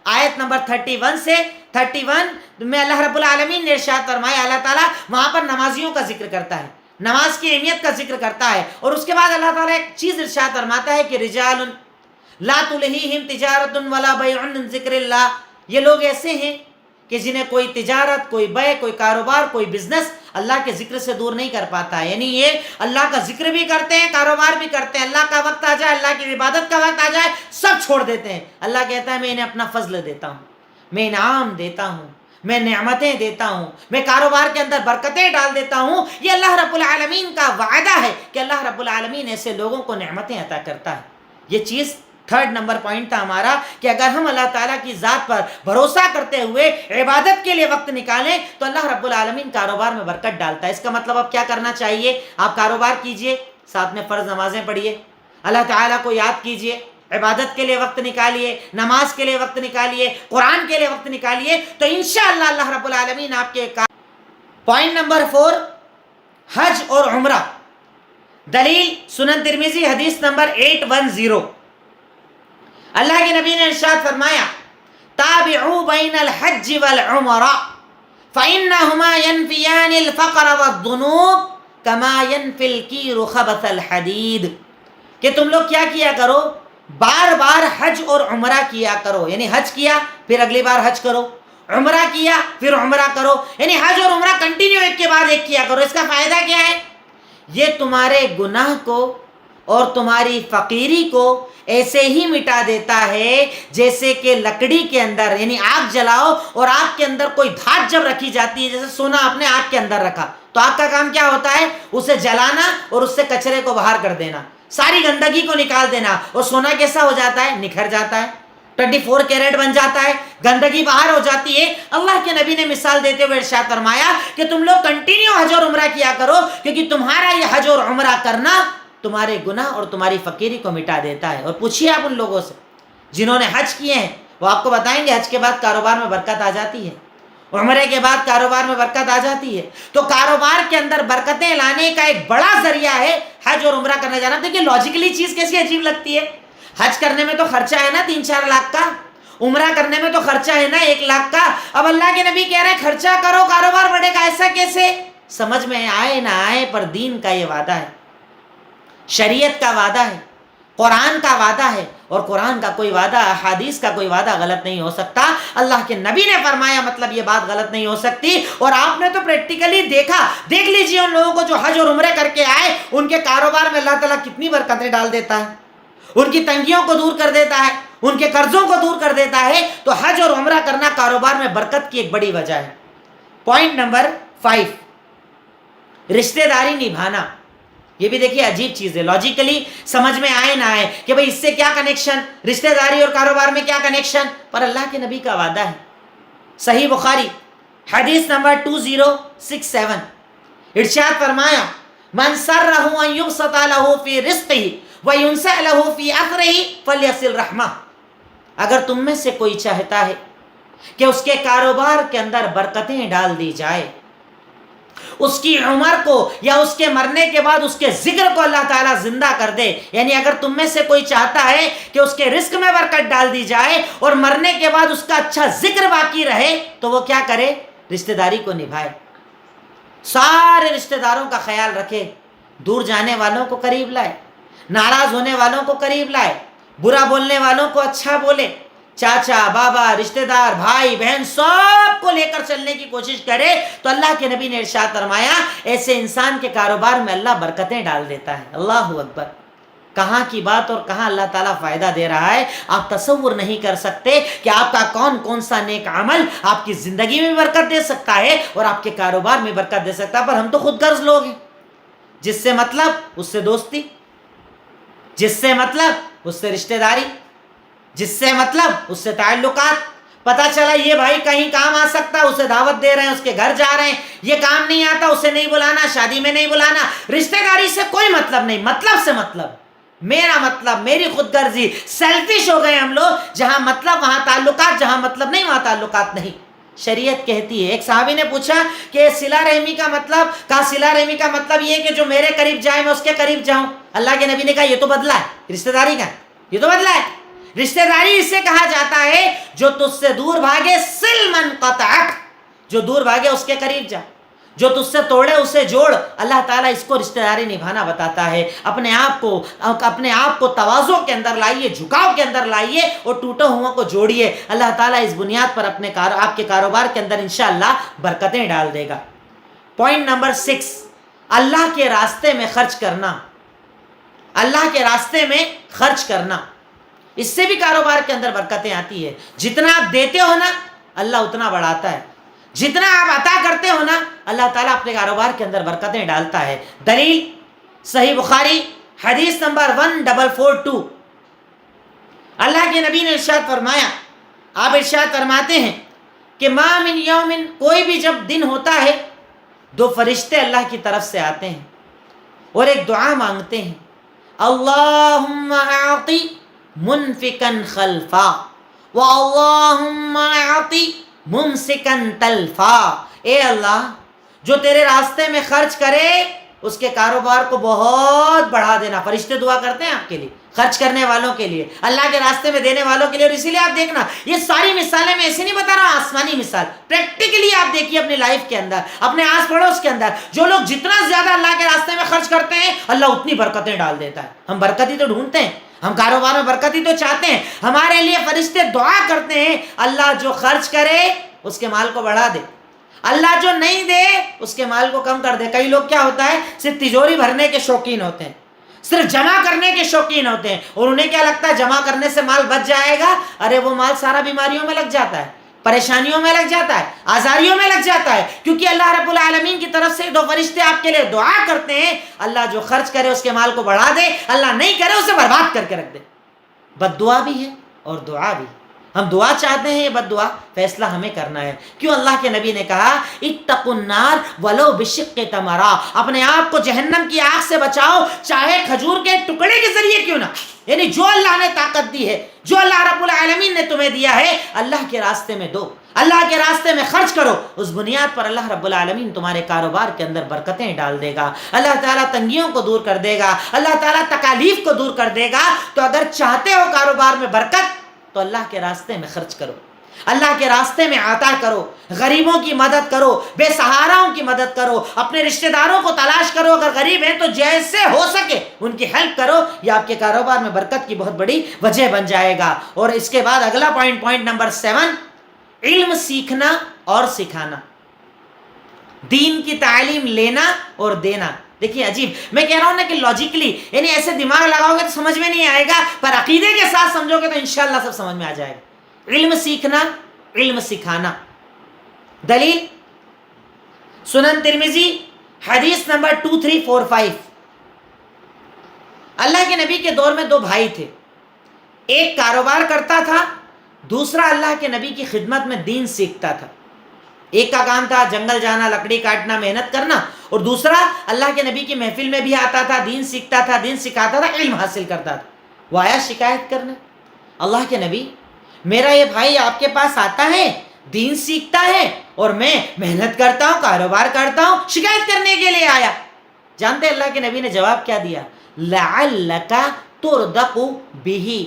S1: آیت نمبر 31 سے 31 میں اللہ رب العالمین نے ارشاد فرمایا، اللہ تعالیٰ وہاں پر نمازیوں کا ذکر کرتا ہے، نماز کی اہمیت کا ذکر کرتا ہے، اور اس کے بعد اللہ تعالیٰ ایک چیز ارشاد فرماتا ہے کہ رجال لا تلہیہم تجارت ولا بیع عن ذکر اللہ، یہ لوگ ایسے ہیں کہ جنہیں کوئی تجارت، کوئی بیع، کوئی کاروبار، کوئی بزنس اللہ کے ذکر سے دور نہیں کر پاتا ہے. یعنی یہ اللہ کا ذکر بھی کرتے ہیں، کاروبار بھی کرتے ہیں، اللہ کا وقت آ جائے، اللہ کی عبادت کا وقت آ جائے، سب چھوڑ دیتے ہیں. اللہ کہتا ہے میں انہیں اپنا فضل دیتا ہوں، میں انعام دیتا ہوں، میں نعمتیں دیتا ہوں، میں کاروبار کے اندر برکتیں ڈال دیتا ہوں. یہ اللہ رب العالمین کا وعدہ ہے کہ اللہ رب العالمین ایسے لوگوں کو نعمتیں عطا کرتا ہے. یہ چیز 3rd نمبر پوائنٹ تھا ہمارا کہ اگر ہم اللہ تعالیٰ کی ذات پر بھروسہ کرتے ہوئے عبادت کے لیے وقت نکالیں تو اللہ رب العالمین کاروبار میں برکت ڈالتا ہے. اس کا مطلب اب کیا کرنا چاہیے؟ آپ کاروبار کیجئے، ساتھ میں فرض نمازیں پڑھیے، اللہ تعالیٰ کو یاد کیجئے، عبادت کے لیے وقت نکالیے، نماز کے لیے وقت نکالیے، قرآن کے لیے وقت نکالیے، تو انشاءاللہ اللہ رب العالمین آپ کے پوائنٹ نمبر 4 حج اور عمرہ. دلیل سنن ترمذی حدیث نمبر 810. اللہ کے نبی نے ارشاد فرمایا تابعوا بین الحج والعمرہ فإنہما ینفیان الفقر والذنوب کما ینفی الکیر خبث الحدید، کہ تم لوگ کیا کرو، بار بار حج اور عمرہ کیا کرو. یعنی حج کیا پھر اگلی بار حج کرو، عمرہ کیا پھر عمرہ کرو، یعنی حج اور عمرہ کنٹینیو ایک کے بعد ایک کیا کرو. اس کا فائدہ کیا ہے؟ یہ تمہارے گناہ کو اور تمہاری فقیری کو ایسے ہی مٹا دیتا ہے جیسے کہ لکڑی کے اندر، یعنی آگ جلاؤ اور آگ کے اندر کوئی دھات جب رکھی جاتی ہے، جیسے سونا آپ نے آگ کے اندر رکھا تو آگ کا کام کیا ہوتا ہے؟ اسے جلانا اور اس سے کچرے کو باہر کر دینا، ساری گندگی کو نکال دینا، اور سونا کیسا ہو جاتا ہے؟ نکھر جاتا ہے، 24 کیرٹ بن جاتا ہے، گندگی باہر ہو جاتی ہے. اللہ کے نبی نے مثال دیتے ہوئے ارشاد فرمایا کہ تم لوگ کنٹینیو حج اور عمرہ کیا کرو، کیونکہ تمہارا یہ حج اور عمرہ کرنا تمہارے گناہ اور تمہاری فقیری کو مٹا دیتا ہے. اور پوچھیے آپ ان لوگوں سے جنہوں نے حج کیے ہیں، وہ آپ کو بتائیں گے حج کے بعد کاروبار میں برکت آ جاتی ہے، عمرے کے بعد کاروبار میں برکت آ جاتی ہے. تو کاروبار کے اندر برکتیں لانے کا ایک بڑا ذریعہ ہے حج اور عمرہ کرنے جانا. دیکھیے لاجیکلی چیز کیسی عجیب لگتی ہے، حج کرنے میں تو خرچہ ہے نا 3-4 لاکھ کا، عمرہ کرنے میں تو خرچہ ہے نا 1 لاکھ کا. اب اللہ کے نبی کہہ رہے ہیں خرچہ کرو کاروبار بڑھے گا. ایسا کیسے؟ سمجھ میں آئے نہ آئے پر دین کا یہ وعدہ ہے، شریعت کا وعدہ ہے، قرآن کا وعدہ ہے، اور قرآن کا کوئی وعدہ، احادیث کا کوئی وعدہ غلط نہیں ہو سکتا. اللہ کے نبی نے فرمایا مطلب یہ بات غلط نہیں ہو سکتی. اور آپ نے تو پریکٹیکلی دیکھا، دیکھ لیجئے ان لوگوں کو جو حج اور عمرے کر کے آئے، ان کے کاروبار میں اللہ تعالیٰ کتنی برکتیں ڈال دیتا ہے، ان کی تنگیوں کو دور کر دیتا ہے، ان کے قرضوں کو دور کر دیتا ہے. تو حج اور عمرہ کرنا کاروبار میں برکت کی ایک بڑی وجہ ہے. پوائنٹ نمبر 5 رشتہ داری نبھانا. یہ بھی دیکھیے عجیب چیز ہے، لاجیکلی سمجھ میں آئے نہ آئے کہ بھئی اس سے کیا کنیکشن، رشتہ داری اور کاروبار میں کیا کنیکشن، پر اللہ کے نبی کا وعدہ ہے. صحیح بخاری حدیث نمبر 2067 ارشاد فرمایا من سرہ ان یبسط لہ فی رزقہ وینسأ لہ فی اثرہ فلیصل رحمہ. اگر تم میں سے کوئی چاہتا ہے کہ اس کے کاروبار کے اندر برکتیں ڈال دی جائے، اس کی عمر کو یا اس کے مرنے کے بعد اس کے ذکر کو اللہ تعالیٰ زندہ کر دے، یعنی اگر تم میں سے کوئی چاہتا ہے کہ اس کے رزق میں برکت ڈال دی جائے اور مرنے کے بعد اس کا اچھا ذکر باقی رہے، تو وہ کیا کرے؟ رشتہ داری کو نبھائے، سارے رشتہ داروں کا خیال رکھے، دور جانے والوں کو قریب لائے، ناراض ہونے والوں کو قریب لائے، برا بولنے والوں کو اچھا بولے، چاچا بابا رشتہ دار بھائی بہن سب کو لے کر چلنے کی کوشش کرے. تو اللہ کے نبی نے ارشاد فرمایا ایسے انسان کے کاروبار میں اللہ برکتیں ڈال دیتا ہے. اللہ اکبر. کہاں کی بات اور کہاں اللہ تعالیٰ فائدہ دے رہا ہے، آپ تصور نہیں کر سکتے کہ آپ کا کون سا نیک عمل آپ کی زندگی میں برکت دے سکتا ہے اور آپ کے کاروبار میں برکت دے سکتا ہے. پر ہم تو خود غرض لوگ ہیں، جس سے مطلب اس سے دوستی، جس سے مطلب اس سے رشتہ داری، جس سے مطلب اس سے تعلقات. پتہ چلا یہ بھائی کہیں کام آ سکتا ہے، اسے دعوت دے رہے ہیں، اس کے گھر جا رہے ہیں. یہ کام نہیں آتا، اسے نہیں بلانا، شادی میں نہیں بلانا. رشتہ داری سے کوئی مطلب نہیں، مطلب سے مطلب، میرا مطلب، میری خود غرضی. سیلفش ہو گئے ہم لوگ، جہاں مطلب وہاں تعلقات، جہاں مطلب نہیں وہاں تعلقات نہیں. شریعت کہتی ہے، ایک صحابی نے پوچھا کہ صلہ رحمی کا مطلب، کہا صلہ رحمی کا مطلب یہ کہ جو میرے قریب جائے میں اس کے قریب جاؤں. اللہ کے نبی نے کہا یہ تو بدلہ ہے رشتہ داری کا، یہ تو بدلہ ہے. رشتہ داری اسے کہا جاتا ہے جو تجھ سے دور بھاگے سل من قطعک، جو دور بھاگے اس کے قریب جا، جو تجھ سے توڑے اسے جوڑ۔ اللہ تعالیٰ اس کو رشتہ داری نبھانا بتاتا ہے۔ اپنے آپ کو تواضع کے اندر لائیے، جھکاؤ کے اندر لائیے اور ٹوٹے ہوا کو جوڑیے۔ اللہ تعالیٰ اس بنیاد پر آپ کے کاروبار کے اندر انشاءاللہ برکتیں ڈال دے گا۔ پوائنٹ نمبر 6، اللہ کے راستے میں خرچ کرنا۔ اللہ کے راستے میں خرچ کرنا، اس سے بھی کاروبار کے اندر برکتیں آتی ہے۔ جتنا آپ دیتے ہو نا اللہ اتنا بڑھاتا ہے، جتنا آپ عطا کرتے ہو نا اللہ تعالیٰ اپنے کاروبار کے اندر برکتیں ڈالتا ہے۔ دلیل صحیح بخاری حدیث نمبر 1442، اللہ کے نبی نے ارشاد فرمایا، آپ ارشاد فرماتے ہیں کہ ما من یوم، کوئی بھی جب دن ہوتا ہے 2 فرشتے اللہ کی طرف سے آتے ہیں اور ایک دعا مانگتے ہیں، اللہم اعطی منفقا خلفا واللہم اعطی ممسکن تلفا، اے اللہ جو تیرے راستے میں خرچ کرے اس کے کاروبار کو بہت بڑھا دینا۔ فرشتے دعا کرتے ہیں آپ کے لیے، خرچ کرنے والوں کے لیے، اللہ کے راستے میں دینے والوں کے لیے۔ اور اسی لیے آپ دیکھنا یہ ساری مثالیں میں ایسے نہیں بتا رہا ہوں، آسمانی مثال پریکٹیکلی آپ دیکھیے اپنی لائف کے اندر، اپنے آس پڑوس کے اندر، جو لوگ جتنا زیادہ اللہ کے راستے میں خرچ کرتے ہیں اللہ اتنی برکتیں ڈال دیتا ہے۔ ہم برکت ہی تو ڈھونڈتے ہیں، ہم کاروبار میں برکت ہی تو چاہتے ہیں، ہمارے لیے فرشتے دعا کرتے ہیں اللہ جو خرچ کرے اس کے مال کو بڑھا دے، اللہ جو نہیں دے اس کے مال کو کم کر دے۔ کئی لوگ کیا ہوتا ہے صرف تجوری بھرنے کے شوقین ہوتے ہیں، صرف جمع کرنے کے شوقین ہوتے ہیں، اور انہیں کیا لگتا ہے جمع کرنے سے مال بچ جائے گا۔ ارے وہ مال سارا بیماریوں میں لگ جاتا ہے، پریشانیوں میں لگ جاتا ہے، آزاریوں میں لگ جاتا ہے، کیونکہ اللہ رب العالمین کی طرف سے 2 فرشتے آپ کے لیے دعا کرتے ہیں، اللہ جو خرچ کرے اس کے مال کو بڑھا دے، اللہ نہیں کرے اسے برباد کر کے رکھ دے۔ بد دعا بھی ہے اور دعا بھی۔ ہم دعا چاہتے ہیں، یہ بد دعا فیصلہ ہمیں کرنا ہے۔ کیوں اللہ کے نبی نے کہا اتقوا النار ولو بشق تمرہ، اپنے آپ کو جہنم کی آگ سے بچاؤ چاہے کھجور کے ٹکڑے کے ذریعے کیوں نہ۔ یعنی جو اللہ نے طاقت دی ہے، جو اللہ رب العالمین نے تمہیں دیا ہے، اللہ کے راستے میں دو، اللہ کے راستے میں خرچ کرو۔ اس بنیاد پر اللہ رب العالمین تمہارے کاروبار کے اندر برکتیں ڈال دے گا، اللہ تعالیٰ تنگیوں کو دور کر دے گا، اللہ تعالیٰ تکالیف کو دور کر دے گا۔ تو اگر چاہتے ہو کاروبار میں برکت تو اللہ کے راستے میں خرچ کرو، اللہ کے راستے میں عطا کرو، غریبوں کی مدد کرو، بے سہاراؤں کی مدد کرو، اپنے رشتہ داروں کو تلاش کرو، اگر غریب ہیں تو جیسے ہو سکے ان کی ہیلپ کرو، یہ آپ کے کاروبار میں برکت کی بہت بڑی وجہ بن جائے گا۔ اور اس کے بعد اگلا پوائنٹ نمبر 7، علم سیکھنا اور سکھانا، دین کی تعلیم لینا اور دینا۔ دیکھیے عجیب، میں کہہ رہا ہوں نا کہ لاجیکلی، یعنی ایسے دماغ لگاؤ گے تو سمجھ میں نہیں آئے گا، پر عقیدے کے ساتھ سمجھو گے تو انشاءاللہ سب سمجھ میں آ جائے گا۔ علم سیکھنا، علم سکھانا۔ دلیل سنن ترمذی حدیث نمبر 2345، اللہ کے نبی کے دور میں 2 بھائی تھے، ایک کاروبار کرتا تھا، دوسرا اللہ کے نبی کی خدمت میں دین سیکھتا تھا۔ ایک کا کام تھا جنگل جانا، لکڑی کاٹنا، محنت کرنا، اور دوسرا اللہ کے نبی کی محفل میں بھی آتا تھا، دین سیکھتا تھا، دین سکھاتا تھا، علم حاصل کرتا تھا۔ وہ آیا شکایت کرنے، اللہ کے نبی میرا یہ بھائی آپ کے پاس آتا ہے، دین سیکھتا ہے، اور میں محنت کرتا ہوں، کاروبار کرتا ہوں، شکایت کرنے کے لیے آیا۔ جانتے اللہ کے نبی نے جواب کیا دیا؟ لعلک ترزق بہ،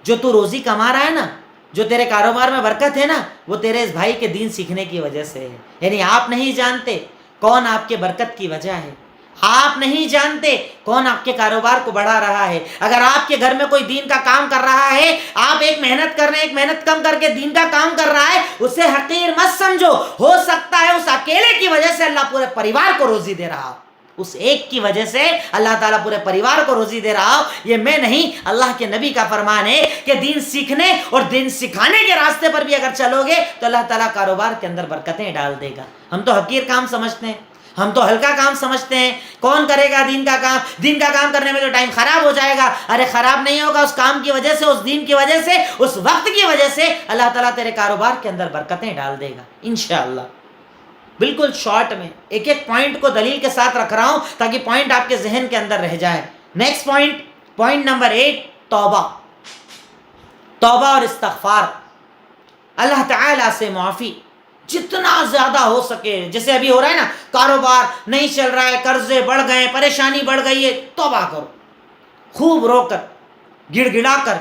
S1: جو تو روزی کما رہا ہے نا، جو تیرے کاروبار میں برکت ہے نا، وہ تیرے اس بھائی کے دین سیکھنے کی وجہ سے ہے۔ یعنی آپ نہیں جانتے کون آپ کے برکت کی وجہ ہے، آپ نہیں جانتے کون آپ کے کاروبار کو بڑھا رہا ہے۔ اگر آپ کے گھر میں کوئی دین کا کام کر رہا ہے، آپ ایک محنت کر رہے ہیں، ایک محنت کم کر کے دین کا کام کر رہا ہے، اسے حقیر مت سمجھو، ہو سکتا ہے اس اکیلے کی وجہ سے اللہ پورے پریوار کو روزی دے رہا ہو، اس ایک کی وجہ سے اللہ تعالیٰ پورے پریوار کو روزی دے رہا ہو۔ یہ میں نہیں، اللہ کے نبی کا فرمان ہے کہ دین سیکھنے اور دین سکھانے کے راستے پر بھی اگر چلو گے تو اللہ تعالیٰ کاروبار کے اندر برکتیں ڈال دے گا۔ ہم تو حقیر کام سمجھتے ہیں، ہم تو ہلکا کام سمجھتے ہیں، کون کرے گا دین کا کام، دین کا کام کرنے میں تو ٹائم خراب ہو جائے گا۔ ارے خراب نہیں ہوگا، اس کام کی وجہ سے، اس دین کی وجہ سے، اس وقت کی وجہ سے اللہ تعالیٰ تیرے کاروبار کے اندر برکتیں ڈال دے گا انشاءاللہ۔ بالکل شارٹ میں ایک ایک پوائنٹ کو دلیل کے ساتھ رکھ رہا ہوں تاکہ پوائنٹ آپ کے ذہن کے اندر رہ جائے۔ نیکسٹ پوائنٹ نمبر 8، توبہ اور استغفار، اللہ تعالیٰ سے معافی جتنا زیادہ ہو سکے۔ جیسے ابھی ہو رہا ہے نا، کاروبار نہیں چل رہا ہے، قرضے بڑھ گئے، پریشانی بڑھ گئی ہے، توبہ کرو، خوب رو کر، گڑ گڑا کر،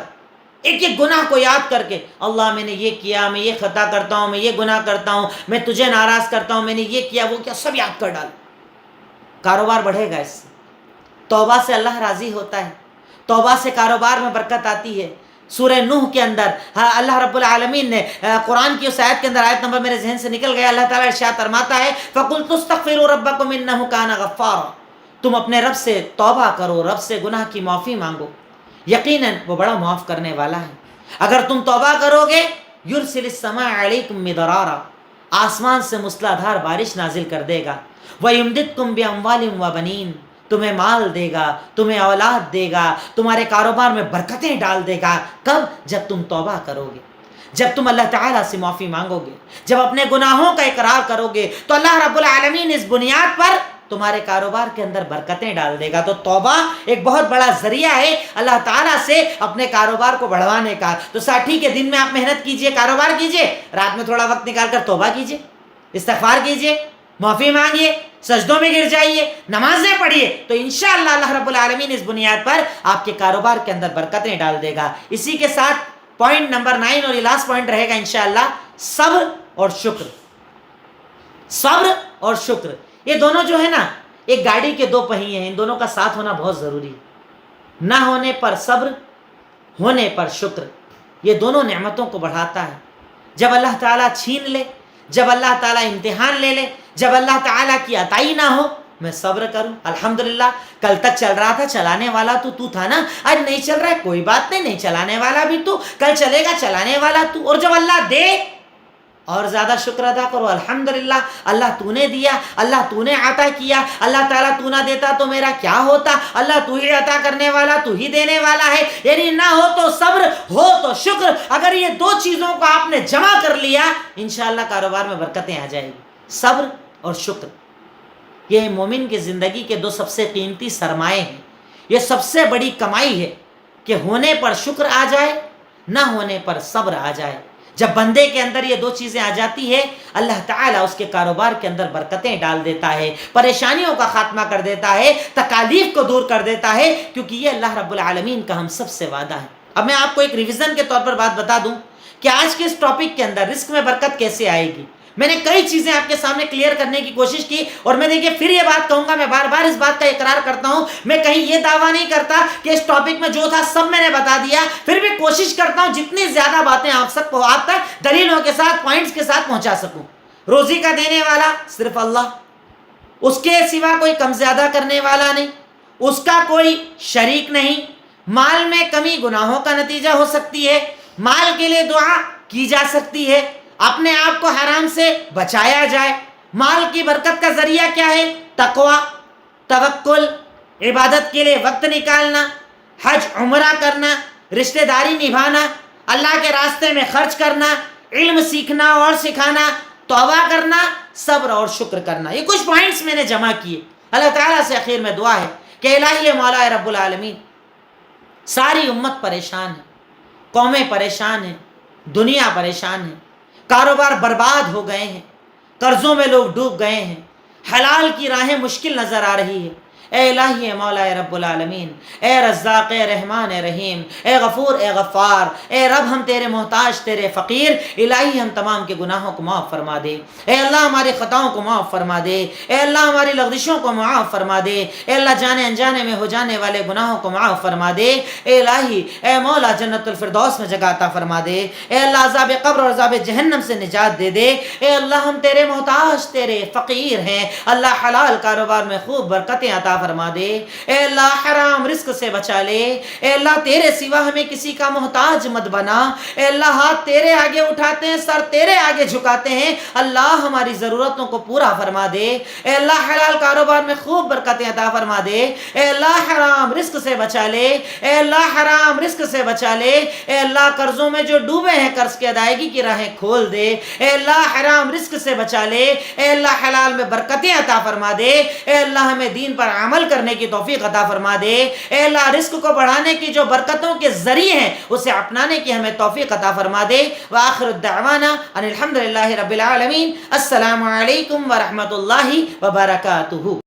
S1: ایک ایک گناہ کو یاد کر کے، اللہ میں نے یہ کیا، میں یہ خطا کرتا ہوں، میں یہ گناہ کرتا ہوں، میں تجھے ناراض کرتا ہوں، میں نے یہ کیا وہ کیا، سب یاد کر ڈال. کاروبار بڑھے گا اس سے. توبہ سے اللہ راضی ہوتا ہے، توبہ سے کاروبار میں برکت آتی ہے. سورہ نوح کے اندر اللہ رب العالمین نے قرآن کی اس آیت کے اندر، آیت نمبر میرے ذہن سے نکل گیا، اللہ تعالیٰ ارشاد فرماتا ہے فَقُلْتُ اسْتَغْفِرُوا رَبَّكُمْ إِنَّهُ كَانَ غَفَّارًا، تم اپنے رب سے توبہ کرو، رب سے گناہ کی معافی مانگو، یقیناً وہ بڑا معاف کرنے والا ہے. اگر تم توبہ کرو گے یرسل السماء علیکم مدرارا، آسمان سے موسلا دھار بارش نازل کر دے گا. وَيُمْدِدْكُمْ بِأَمْوَالٍ وَبَنِينَ، تمہیں مال دے گا، تمہیں اولاد دے گا، تمہارے کاروبار میں برکتیں ڈال دے گا. کب؟ جب تم توبہ کرو گے، جب تم اللہ تعالیٰ سے معافی مانگو گے، جب اپنے گناہوں کا اقرار کرو گے، تو اللہ رب العالمین اس بنیاد پر تمہارے کاروبار کے اندر برکتیں ڈال دے گا. تو توبہ ایک بہت بڑا ذریعہ ہے اللہ تعالیٰ سے اپنے کاروبار کو بڑھوانے کا. تو ساتھی کے دن میں آپ محنت کیجئے، کاروبار کیجئے، رات میں تھوڑا وقت نکال کر توبہ کیجئے، استغفار کیجئے، معافی مانگیے، سجدوں میں گر جائیے، نمازیں پڑھیے، تو انشاءاللہ اللہ رب العالمین اس بنیاد پر آپ کے کاروبار کے اندر برکتیں ڈال دے گا. اسی کے ساتھ پوائنٹ نمبر 9 اور یہ لاسٹ پوائنٹ رہے گا انشاءاللہ، صبر اور شکر. صبر اور شکر یہ دونوں جو ہے نا، ایک گاڑی کے دو پہیے ہیں، ان دونوں کا ساتھ ہونا بہت ضروری ہے. نہ ہونے پر صبر، ہونے پر شکر، یہ دونوں نعمتوں کو بڑھاتا ہے. جب اللہ تعالیٰ چھین لے، جب اللہ تعالیٰ امتحان لے لے، جب اللہ تعالیٰ کی عطائی نہ ہو، میں صبر کروں، الحمدللہ کل تک چل رہا تھا، چلانے والا تو تھا نا، آج نہیں چل رہا ہے کوئی بات نہیں، نہیں چلانے والا بھی تو، کل چلے گا چلانے والا تو. اور جب اللہ دے اور زیادہ شکر ادا کرو، الحمدللہ اللہ تو نے دیا، اللہ تو نے عطا کیا، اللہ تعالیٰ تو نہ دیتا تو میرا کیا ہوتا، اللہ تو ہی عطا کرنے والا، تو ہی دینے والا ہے. یعنی نہ ہو تو صبر، ہو تو شکر. اگر یہ دو چیزوں کو آپ نے جمع کر لیا انشاءاللہ کاروبار میں برکتیں آ جائیں گی. صبر اور شکر یہ مومن کی زندگی کے دو سب سے قیمتی سرمائے ہیں. یہ سب سے بڑی کمائی ہے کہ ہونے پر شکر آ جائے، نہ ہونے پر صبر آ جائے. جب بندے کے اندر یہ دو چیزیں آ جاتی ہے، اللہ تعالیٰ اس کے کاروبار کے اندر برکتیں ڈال دیتا ہے، پریشانیوں کا خاتمہ کر دیتا ہے، تکالیف کو دور کر دیتا ہے، کیونکہ یہ اللہ رب العالمین کا ہم سب سے وعدہ ہے. اب میں آپ کو ایک ریویژن کے طور پر بات بتا دوں کہ آج کے اس ٹاپک کے اندر رزق میں برکت کیسے آئے گی. میں نے کئی چیزیں آپ کے سامنے کلیئر کرنے کی کوشش کی، اور میں دیکھیے پھر یہ بات کہوں گا، میں بار بار اس بات کا اقرار کرتا ہوں، میں کہیں یہ دعویٰ نہیں کرتا کہ اس ٹاپک میں جو تھا سب میں نے بتا دیا، پھر بھی کوشش کرتا ہوں جتنی زیادہ باتیں آپ تک دلیلوں کے ساتھ، پوائنٹس کے ساتھ پہنچا سکوں. روزی کا دینے والا صرف اللہ، اس کے سوا کوئی کم زیادہ کرنے والا نہیں، اس کا کوئی شریک نہیں. مال میں کمی گناہوں کا نتیجہ ہو سکتی ہے، مال کے لیے دعا کی جا سکتی ہے، اپنے آپ کو حرام سے بچایا جائے. مال کی برکت کا ذریعہ کیا ہے؟ تقوی، توکل، عبادت کے لیے وقت نکالنا، حج عمرہ کرنا، رشتہ داری نبھانا، اللہ کے راستے میں خرچ کرنا، علم سیکھنا اور سکھانا، توبہ کرنا، صبر اور شکر کرنا. یہ کچھ پوائنٹس میں نے جمع کیے. اللہ تعالیٰ سے اخیر میں دعا ہے کہ الہی مولا رب العالمین، ساری امت پریشان ہے، قومیں پریشان ہیں، دنیا پریشان ہے، کاروبار برباد ہو گئے ہیں، قرضوں میں لوگ ڈوب گئے ہیں، حلال کی راہیں مشکل نظر آ رہی ہے. اے الہی مولا رب العالمین، اے رزاق، اے رحمان، اے رحیم، اے غفور، اے غفار، اے رب ہم تیرے محتاج، تیرے فقیر. الہی ہم تمام کے گناہوں کو معاف فرما دے. اے اللہ ہماری خطاؤں کو معاف فرما دے. اے اللہ ہماری لغزشوں کو معاف فرما دے. اے اللہ جانے انجانے میں ہو جانے والے گناہوں کو معاف فرما دے. اے الہی اے مولا جنت الفردوس میں جگہ عطا فرما دے. اے اللہ عذاب قبر اور عذاب جہنم سے نجات دے دے. اے اللہ ہم تیرے محتاج، تیرے فقیر ہیں. اللہ حلال کاروبار میں خوب برکتیں عطا فرما دے. اے اللہ حرام رزق سے بچا لے. اے اللہ تیرے سوا ہمیں کسی کا محتاج مت بنا. اے اللہ ہاتھ تیرے آگے اٹھاتے ہیں، سر تیرے آگے جھکاتے ہیں. اللہ ہماری ضرورتوں کو پورا فرما دے. اے اللہ حلال کاروبار میں خوب برکتیں عطا فرما دے. اے اللہ حرام رزق سے بچا لے. اے اللہ حرام رزق سے بچا لے. اے اللہ قرضوں میں جو ڈوبے ہیں قرض کی ادائیگی کی راہیں کھول دے. اے اللہ حرام رزق سے بچا لے. اے اللہ حلال میں برکتیں عطا فرما دے. اے اللہ ہمیں دین پر عمل کرنے کی توفیق عطا فرما دے. اے اللہ رزق کو بڑھانے کی جو برکتوں کے ذریعے ہیں اسے اپنانے کی ہمیں توفیق عطا فرما دے. وآخر الدعوانا ان الحمدللہ رب العالمین. السلام علیکم ورحمۃ اللہ وبرکاتہ.